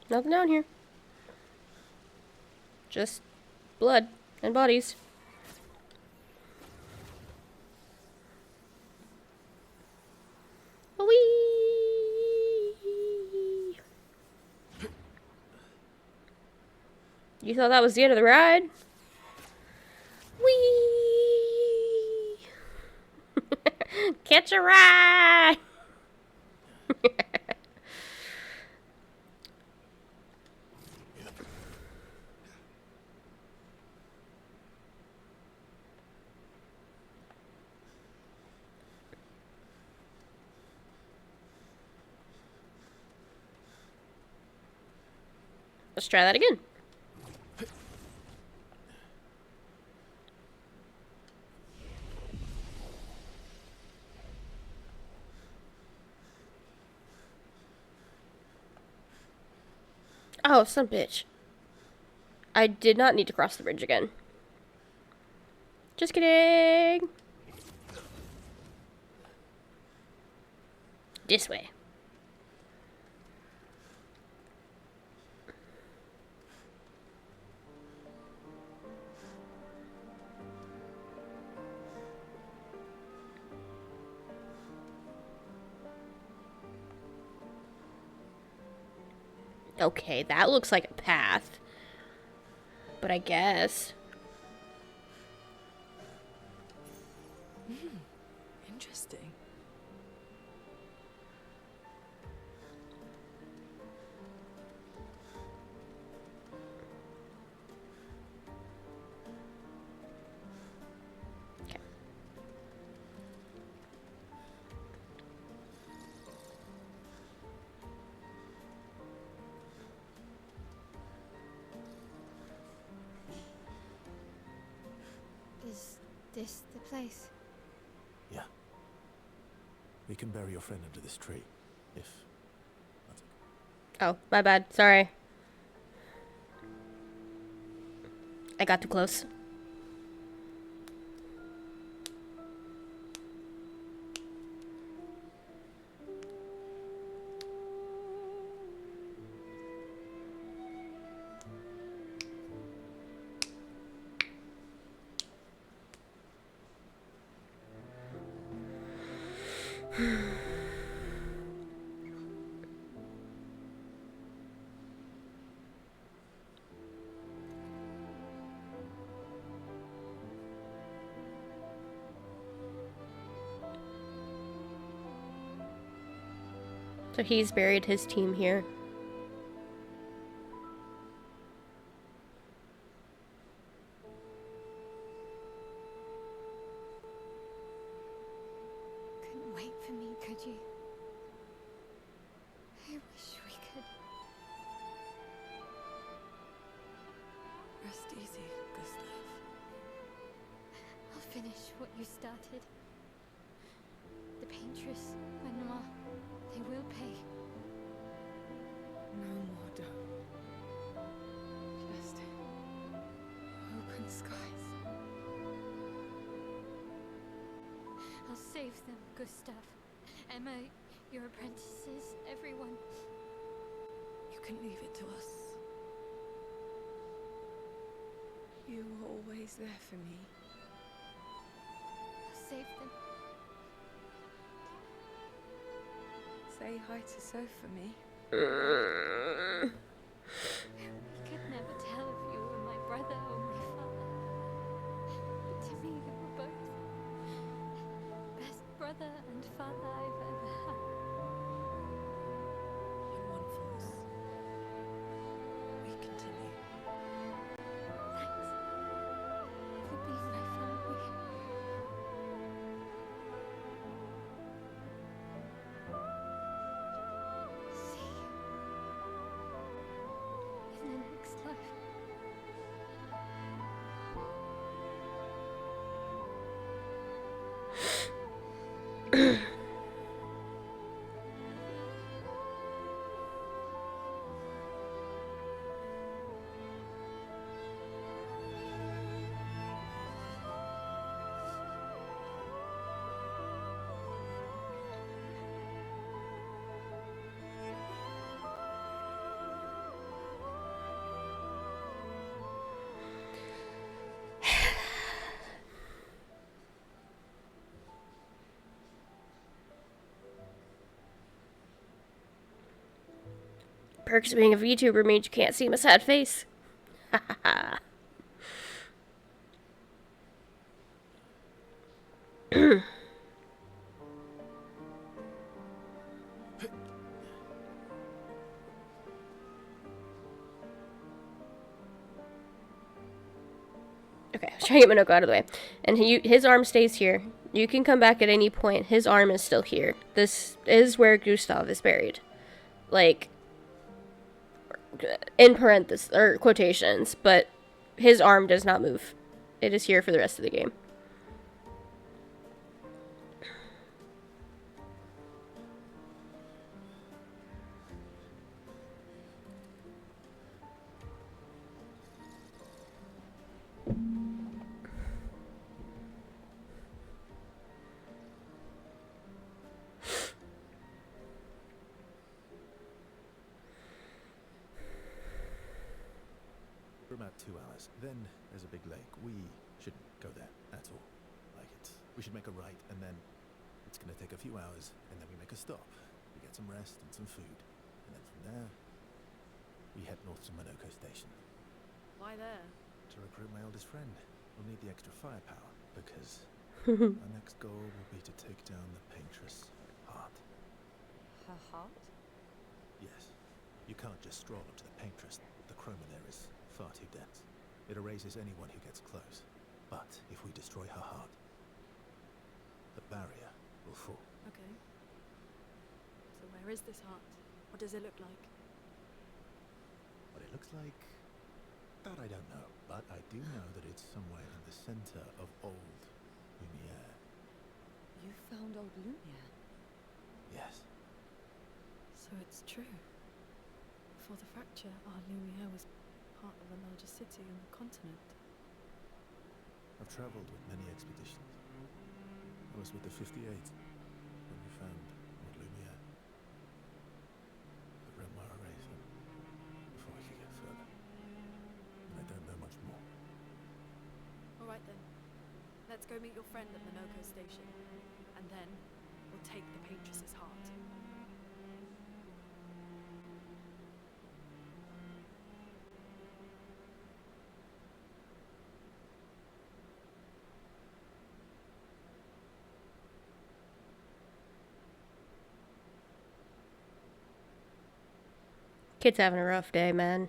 Nothing down here. Just blood and bodies. Whee! You thought that was the end of the ride? Whee! Catch a ride! Let's try that again. Oh, son of a bitch. I did not need to cross the bridge again. Just kidding. This way. Okay, that looks like a path. But I guess. Interesting. Is this the place? Yeah. We can bury your friend under this tree, if that's okay. Oh, my bad. Sorry. I got too close. So he's buried his team here. Couldn't wait for me, could you? I wish we could. Rest easy, Gustav. I'll finish what you started. The paintress, Benoit, they will pay. No more, darling. Just open skies. I'll save them, Gustav. Emma, your apprentices, everyone. You can leave it to us. You were always there for me. I'll save them. Say hi to Soph for me. We could never tell if you were my brother or my father. But to me, you were both. Best brother and father I've ever had. When one falls, we continue. Thanks for being my family. See you in the next life. Perks of being a VTuber means you can't see my sad face. Ha ha ha. Okay, I was trying to get Minoko out of the way. And his arm stays here. You can come back at any point. His arm is still here. This is where Gustav is buried. Like, in parentheses, or quotations, but his arm does not move. It is here for the rest of the game. For about 2 hours. Then there's a big lake. We shouldn't go there at all. We should make a right, and then it's gonna take a few hours, and then we make a stop. We get some rest and some food, and then from there, we head north to Minoko Station. Why there? To recruit my oldest friend. We'll need the extra firepower, because Our next goal will be to take down the paintress' heart. Her heart? Yes. You can't just stroll up to the paintress. The chroma there is far too dense. It erases anyone who gets close. But if we destroy her heart, the barrier will fall. Okay. So where is this heart? What does it look like? What it looks like, that I don't know. But I do know that it's somewhere in the center of old Lumiere. You found old Lumiere? Yes. So it's true. Before the fracture, our Lumiere was part of a larger city on the continent. I've traveled with many expeditions. I was with the 58th when we found old Lumiere. The Renoir erased them before we could get further. And I don't know much more. Alright then. Let's go meet your friend at Minoko Station. And then we'll take the Paintress's heart. Kid's having a rough day, man.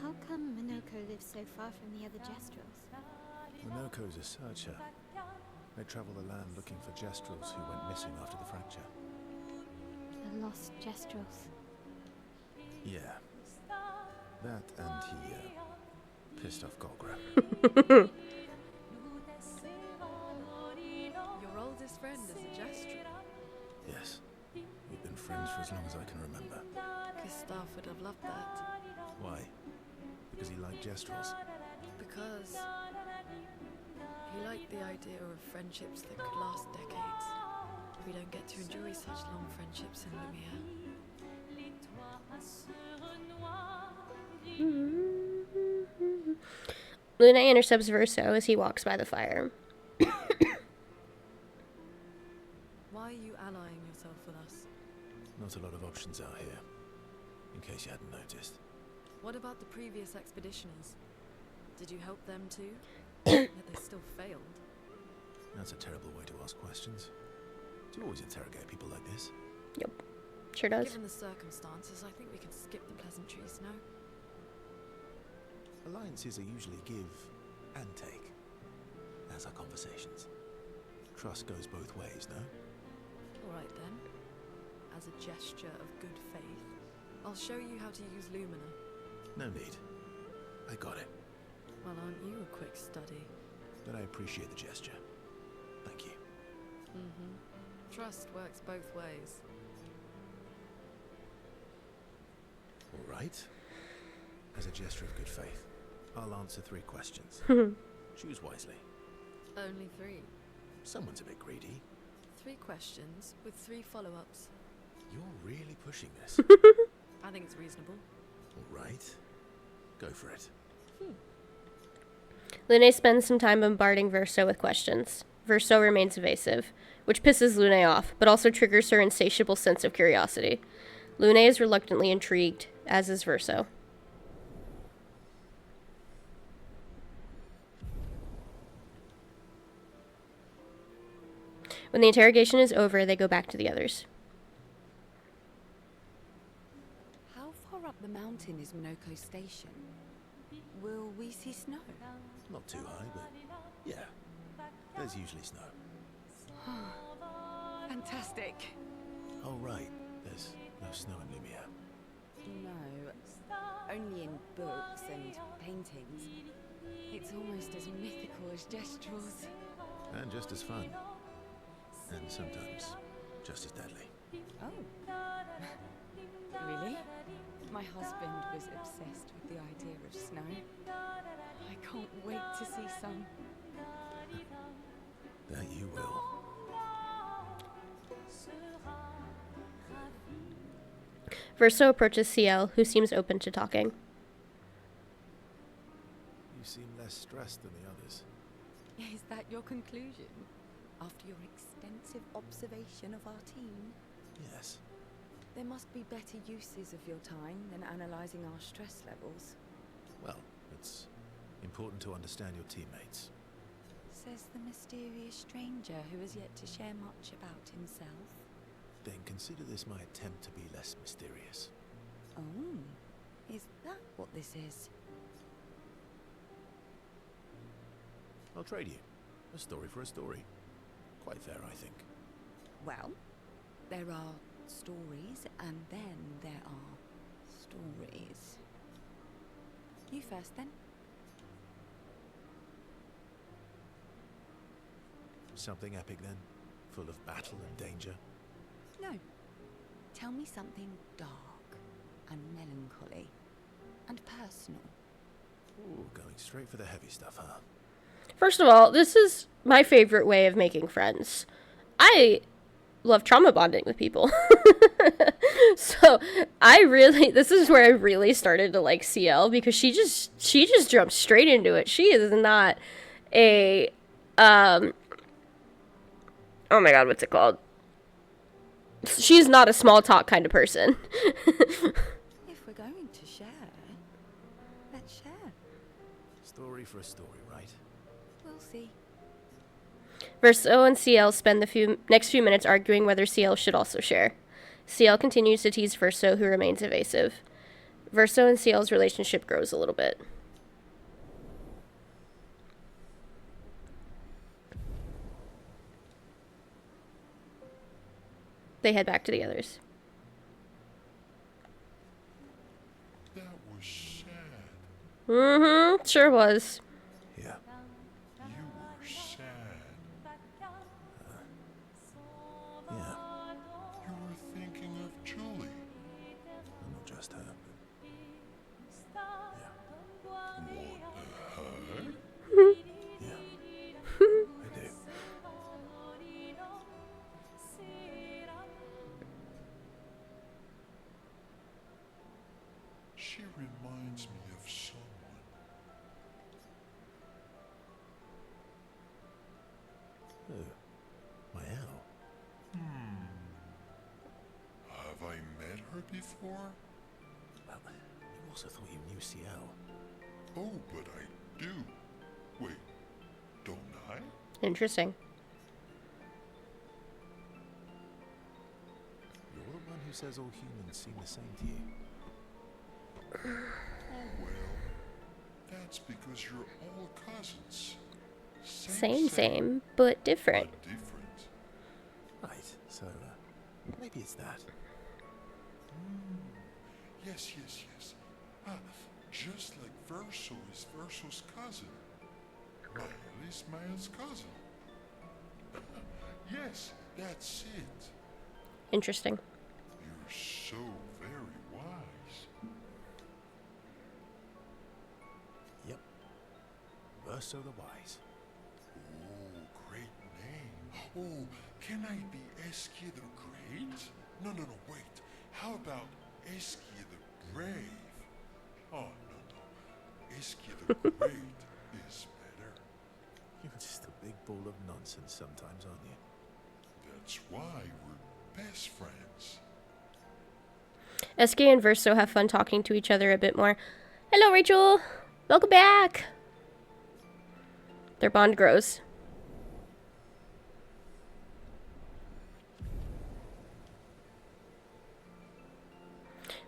How come Minoko lives so far from the other Jestrels? Minoko's a searcher. They travel the land looking for Jestrels who went missing after the fracture. The lost Jestrels. Yeah. That and he, pissed off Golgra. Your oldest friend is a Jestral. Yes. We've been friends for as long as I can remember. Gustav would have loved that. Why? Because he liked Jestrels. Because he liked the idea of friendships that could last decades. We don't get to enjoy such long friendships in Lumiere. Lune intercepts Verso as he walks by the fire. Why are you allying yourself with us? Not a lot of options out here, in case you hadn't noticed. What about the previous expeditioners? Did you help them too? Yet they still failed. That's a terrible way to ask questions. Do you always interrogate people like this? Yep. Sure does. Given the circumstances, I think we can skip the pleasantries, no? Alliances are usually give and take, as are conversations. Trust goes both ways, no? Alright then. As a gesture of good faith, I'll show you how to use Lumina. No need. I got it. Well, aren't you a quick study? But I appreciate the gesture. Thank you. Mm-hmm. Trust works both ways. All right. As a gesture of good faith, I'll answer 3 questions. Choose wisely. Only 3. Someone's a bit greedy. 3 questions with 3 follow-ups. You're really pushing this. I think it's reasonable. All right. Go for it. Lune spends some time bombarding Verso with questions. Verso remains evasive, which pisses Lune off, but also triggers her insatiable sense of curiosity. Lune is reluctantly intrigued, as is Verso. When the interrogation is over, they go back to the others. How far up the mountain is Minoko Station? Will we see snow? Not too high, but yeah. There's usually snow. Fantastic. Oh, right. There's no snow in Lumiere. No, only in books and paintings. It's almost as mythical as Jestrels. And just as fun. And sometimes just as deadly. Oh. Really? My husband was obsessed with the idea of snow. I can't wait to see some. That you will. Verso approaches CL, who seems open to talking. You seem less stressed than the others. Is that your conclusion? After your extensive observation of our team. Yes. There must be better uses of your time than analysing our stress levels. Well, it's important to understand your teammates. Says the mysterious stranger who has yet to share much about himself. Then consider this my attempt to be less mysterious. Oh, is that what this is? I'll trade you. A story for a story. Quite fair, I think. Well, there are stories, and then there are stories. You first, then. Something epic, then? Full of battle and danger? No. Tell me something dark and melancholy and personal. Ooh, going straight for the heavy stuff, huh? First of all, this is my favorite way of making friends. I love trauma bonding with people. So this is where I really started to like CL, because she just jumped straight into it. She is not a oh my god, what's it called? She's not a small talk kind of person. If we're going to share, let's share. Story for a story, right? We'll see. Verso and CL spend the next few minutes arguing whether CL should also share. CL continues to tease Verso, who remains evasive. Verso and CL's relationship grows a little bit. They head back to the others. That was sad. Mm-hmm, sure was. Yeah. You were sad. Yeah. You were thinking of Julie. And not just her. Want a hug? Yeah. I do. She reminds me of someone. Who? My owl. Have I met her before? Well, you also thought you knew CL. Oh, but I do. Wait, don't I? Interesting. You're the one who says all humans seem the same to you. Oh, well, that's because you're all cousins. Same, but different. But different. Right, so maybe it's that. Yes. Just like Verso is Verso's cousin. Mael is Mael's cousin. Yes, that's it. Interesting. You're so very wise. Yep. Verso the Wise. Oh, great name. Oh, can I be Eskia the Great? No, wait. How about Eskia the Brave? Oh, no. Eskia the Great is better. You're just a big ball of nonsense sometimes, aren't you? That's why we're best friends. SK and Verso have fun talking to each other a bit more. Hello, Rachel. Welcome back. Their bond grows.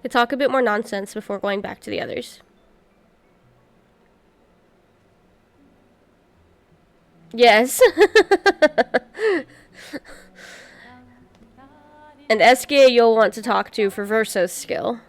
They talk a bit more nonsense before going back to the others. Yes. And SK you'll want to talk to for Verso's skill.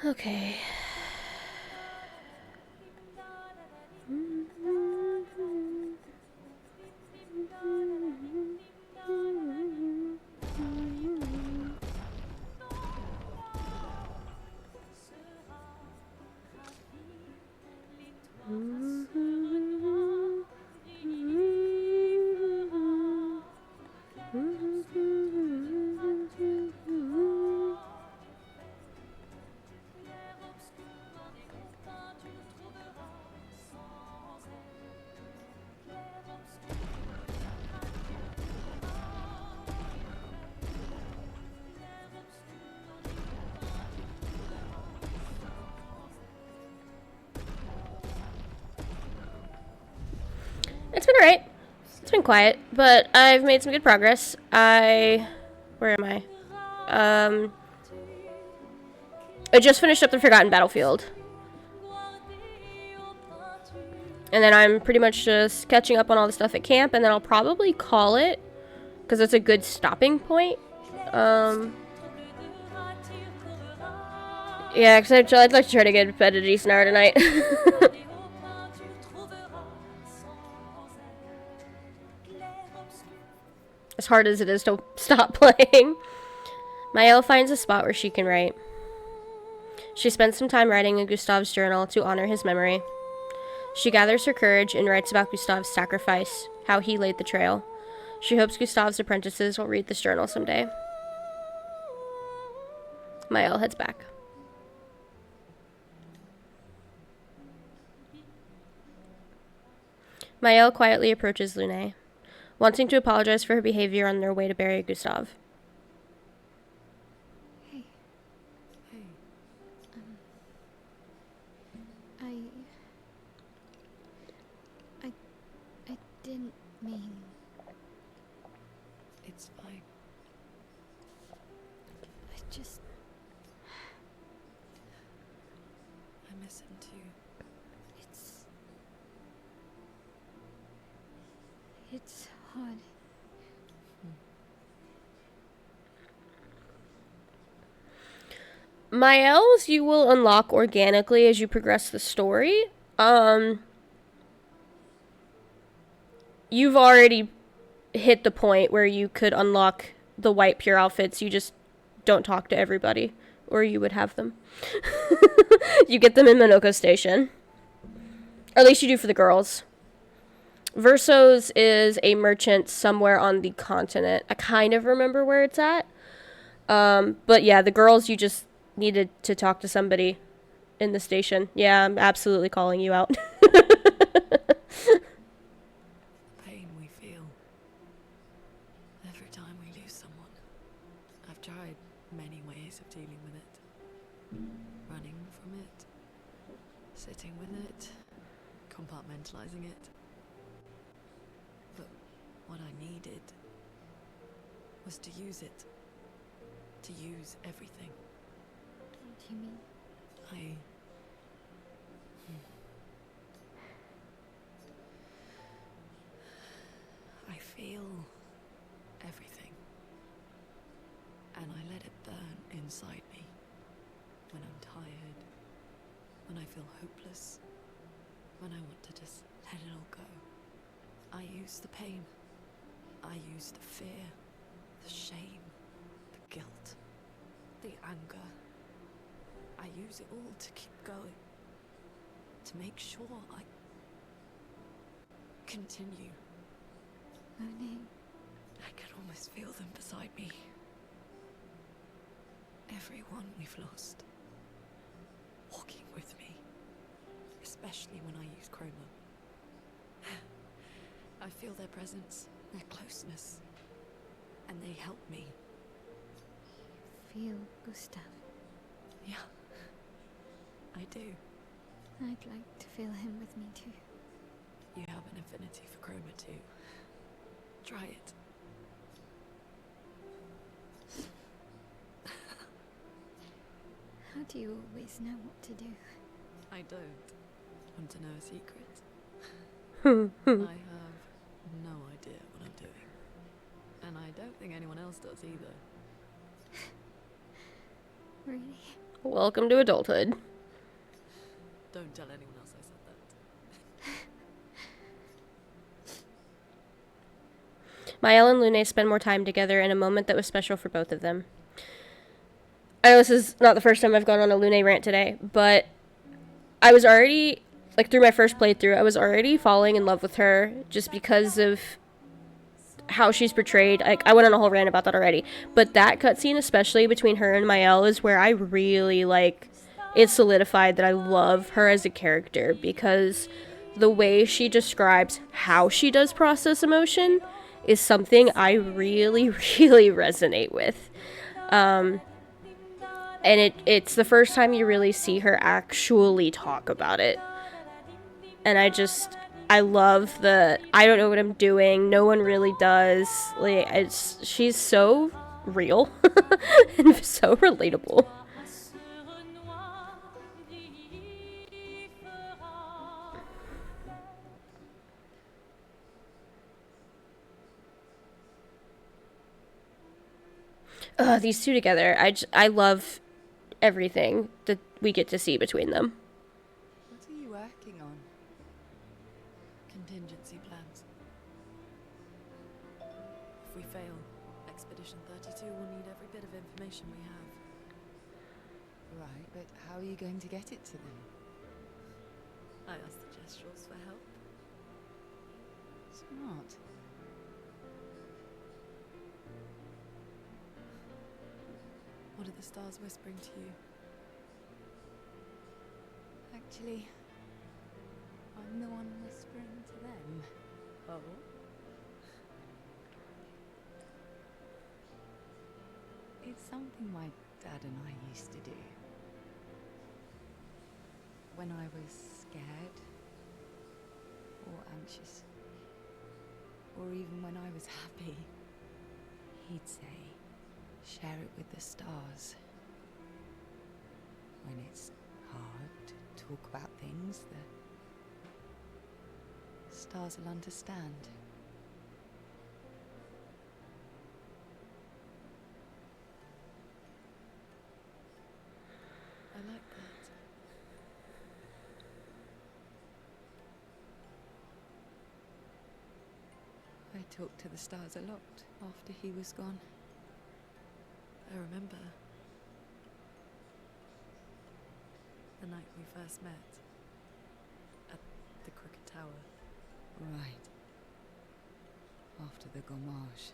Okay. It's been alright. It's been quiet, but I've made some good progress. Where am I? I just finished up the Forgotten Battlefield. And then I'm pretty much just catching up on all the stuff at camp, and then I'll probably call it, because it's a good stopping point. Yeah, because I'd like to try to get to bed at a decent hour tonight. As hard as it is to stop playing. Maëlle finds a spot where she can write. She spends some time writing in Gustave's journal to honor his memory. She gathers her courage and writes about Gustave's sacrifice, how he laid the trail. She hopes Gustave's apprentices will read this journal someday. Maëlle heads back. Maëlle quietly approaches Lune, wanting to apologize for her behavior on their way to bury Gustave. Hey. Hey. I didn't mean. It's fine. I just. I miss him too. It's hard. Maëlle's you will unlock organically as you progress the story. You've already hit the point where you could unlock the white pure outfits. You just don't talk to everybody, or you would have them. You get them in Minoko Station. Or at least you do for the girls. Verso's is a merchant somewhere on the continent. I kind of remember where it's at. But yeah, the girls, you just needed to talk to somebody in the station. Yeah, I'm absolutely calling you out. Pain we feel every time we lose someone. I've tried many ways of dealing with it. Running from it, sitting with it, compartmentalizing it. But what I needed was to use it. To use everything. What do you mean? I feel everything. And I let it burn inside me. When I'm tired. When I feel hopeless. When I want to just let it all go. I use the pain. I use the fear. The shame. The guilt. The anger. I use it all to keep going. To make sure I continue. Lune. I can almost feel them beside me. Everyone we've lost. Walking with me. Especially when I use chroma. I feel their presence, their closeness. And they help me. Feel Gustav. Yeah. I do. I'd like to feel him with me too. You have an affinity for chroma too. Try it. How do you always know what to do? I don't. Want to know a secret? I have no idea what I'm doing. And I don't think anyone else does either. Really? Welcome to adulthood. Don't tell anyone else I said that. Maëlle and Lune spend more time together in a moment that was special for both of them. I know this is not the first time I've gone on a Lune rant today, but I was already, like, through my first playthrough, I was already falling in love with her just because of how she's portrayed. Like, I went on a whole rant about that already, but that cutscene, especially between her and Maëlle, is where I really, like, it solidified that I love her as a character, because the way she describes how she does process emotion is something I really, really resonate with. And it's the first time you really see her actually talk about it. And I love the I don't know what I'm doing. No one really does. Like she's so real and so relatable. These two together, I love everything that we get to see between them. What are you working on? Contingency plans. If we fail, Expedition 32 will need every bit of information we have. Right, but how are you going to get it to them? I asked the Gestrals for help. Smart. What are the stars whispering to you? Actually, I'm the one whispering to them. Oh? It's something my dad and I used to do. When I was scared, or anxious, or even when I was happy, he'd say, share it with the stars. When it's hard to talk about things, the stars will understand. I like that. I talked to the stars a lot after he was gone. I remember the night we first met at the Crooked Tower. Right. After the gommage.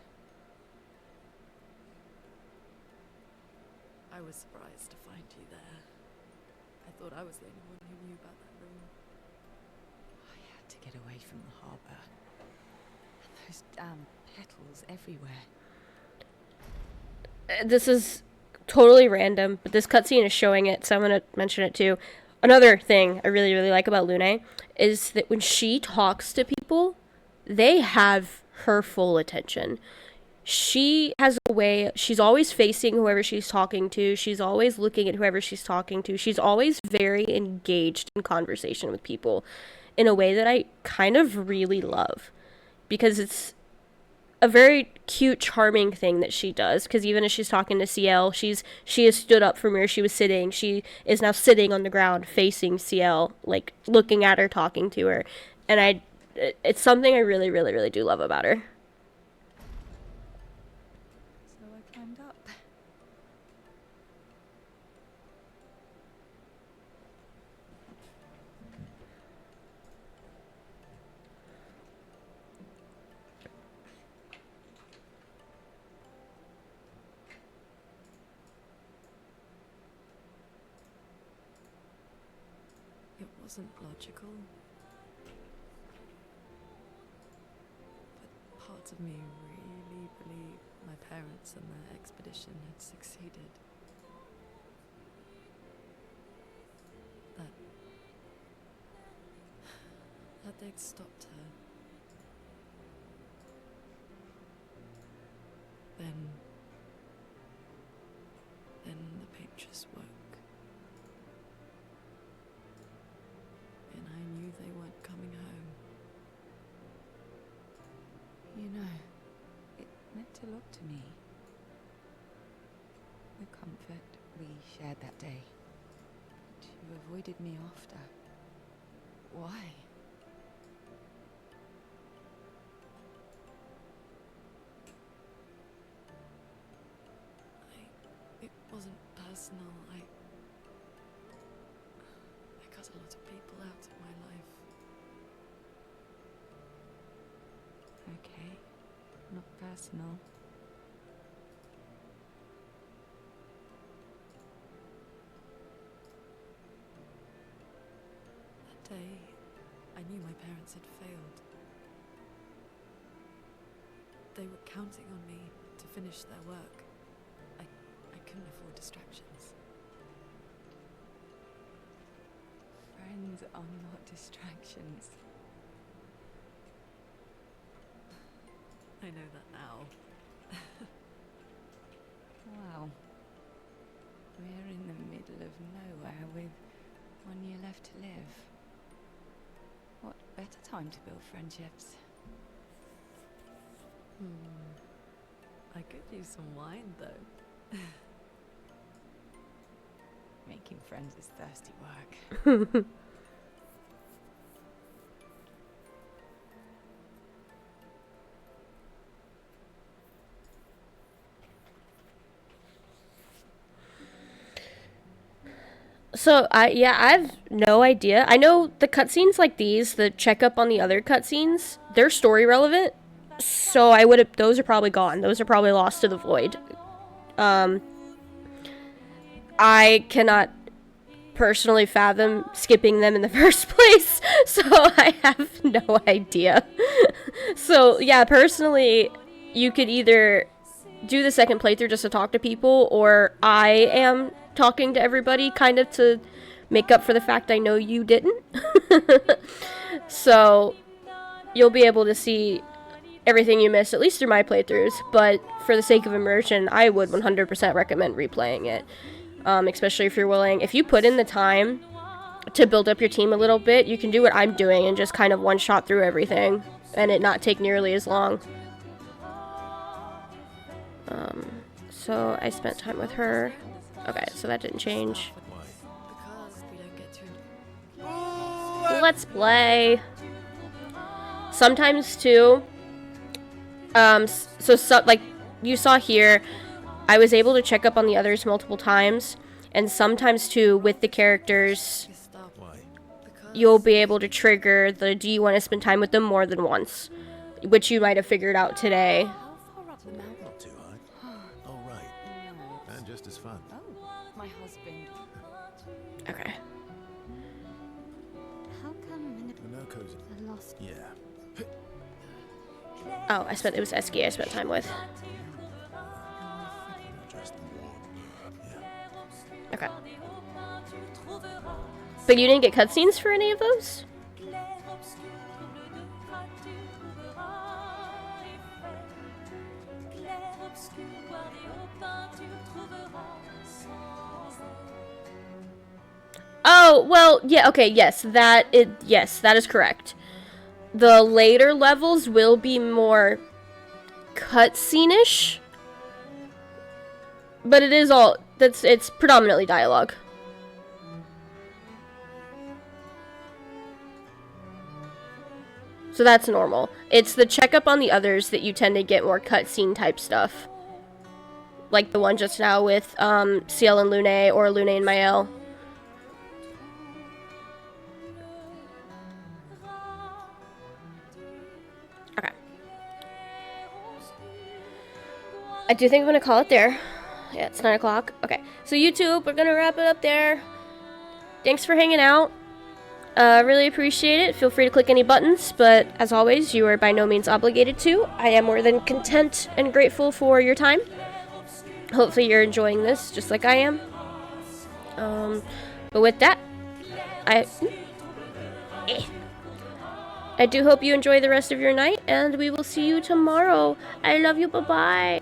I was surprised to find you there. I thought I was the only one who knew about that room. I had to get away from the harbour. And those damn petals everywhere. This is totally random, but this cutscene is showing it, so I'm going to mention it too. Another thing I really, really like about Lune is that when she talks to people, they have her full attention. She has a way, she's always facing whoever she's talking to. She's always looking at whoever she's talking to. She's always very engaged in conversation with people in a way that I kind of really love. Because it's a very cute, charming thing that she does. Because even as she's talking to CL, she has stood up from where she was sitting. She is now sitting on the ground facing CL, like looking at her, talking to her. And it's something I really, really, really do love about her. So I climbed up. It wasn't logical. But parts of me really believed my parents and their expedition had succeeded. That they'd stopped her. Then the pictures woke. And I knew they weren't coming home. You know, it meant a lot to me. The comfort we shared that day. But you avoided me after. Why? It wasn't personal. I cut a lot of people out of my life. Okay, not personal. That day, I knew my parents had failed. They were counting on me to finish their work. I couldn't afford distractions. Friends are not distractions. know that now. Wow. We're in the middle of nowhere with 1 year left to live. What better time to build friendships? I could use some wine, though. Making friends is thirsty work. So I've no idea. I know the cutscenes like these, the checkup on the other cutscenes, they're story relevant. So those are probably gone. Those are probably lost to the void. I cannot personally fathom skipping them in the first place, so I have no idea. So yeah, personally, you could either do the second playthrough just to talk to people, or I am talking to everybody kind of to make up for the fact I know you didn't. So you'll be able to see everything you missed, at least through my playthroughs, but for the sake of immersion, I would 100% recommend replaying it. Especially if you're willing. If you put in the time to build up your team a little bit, you can do what I'm doing and just kind of one-shot through everything and it not take nearly as long. So I spent time with her. Okay, so that didn't change. Because we don't get to... Let's play. Sometimes too, so like you saw here, I was able to check up on the others multiple times, and sometimes too with the characters you'll be able to trigger the do you want to spend time with them more than once, which you might have figured out today. Not too hard. All right. And just as fun. Oh, my husband. Okay. How come No cozy. I lost? Yeah. Oh, it was Eski I spent time with. Okay. But you didn't get cutscenes for any of those? Oh, well, yeah, okay, yes, that is correct. The later levels will be more cutscene-ish. But it is it's predominantly dialogue. So that's normal. It's the checkup on the others that you tend to get more cutscene type stuff. Like the one just now with Ciel and Lune, or Lune and Mael. Okay. I do think I'm gonna call it there. Yeah, it's 9 o'clock. Okay, so YouTube, we're gonna wrap it up there. Thanks for hanging out. Really appreciate it. Feel free to click any buttons, but as always, you are by no means obligated to. I am more than content and grateful for your time. Hopefully you're enjoying this just like I am. But with that, I do hope you enjoy the rest of your night, and we will see you tomorrow. I love you. Bye-bye.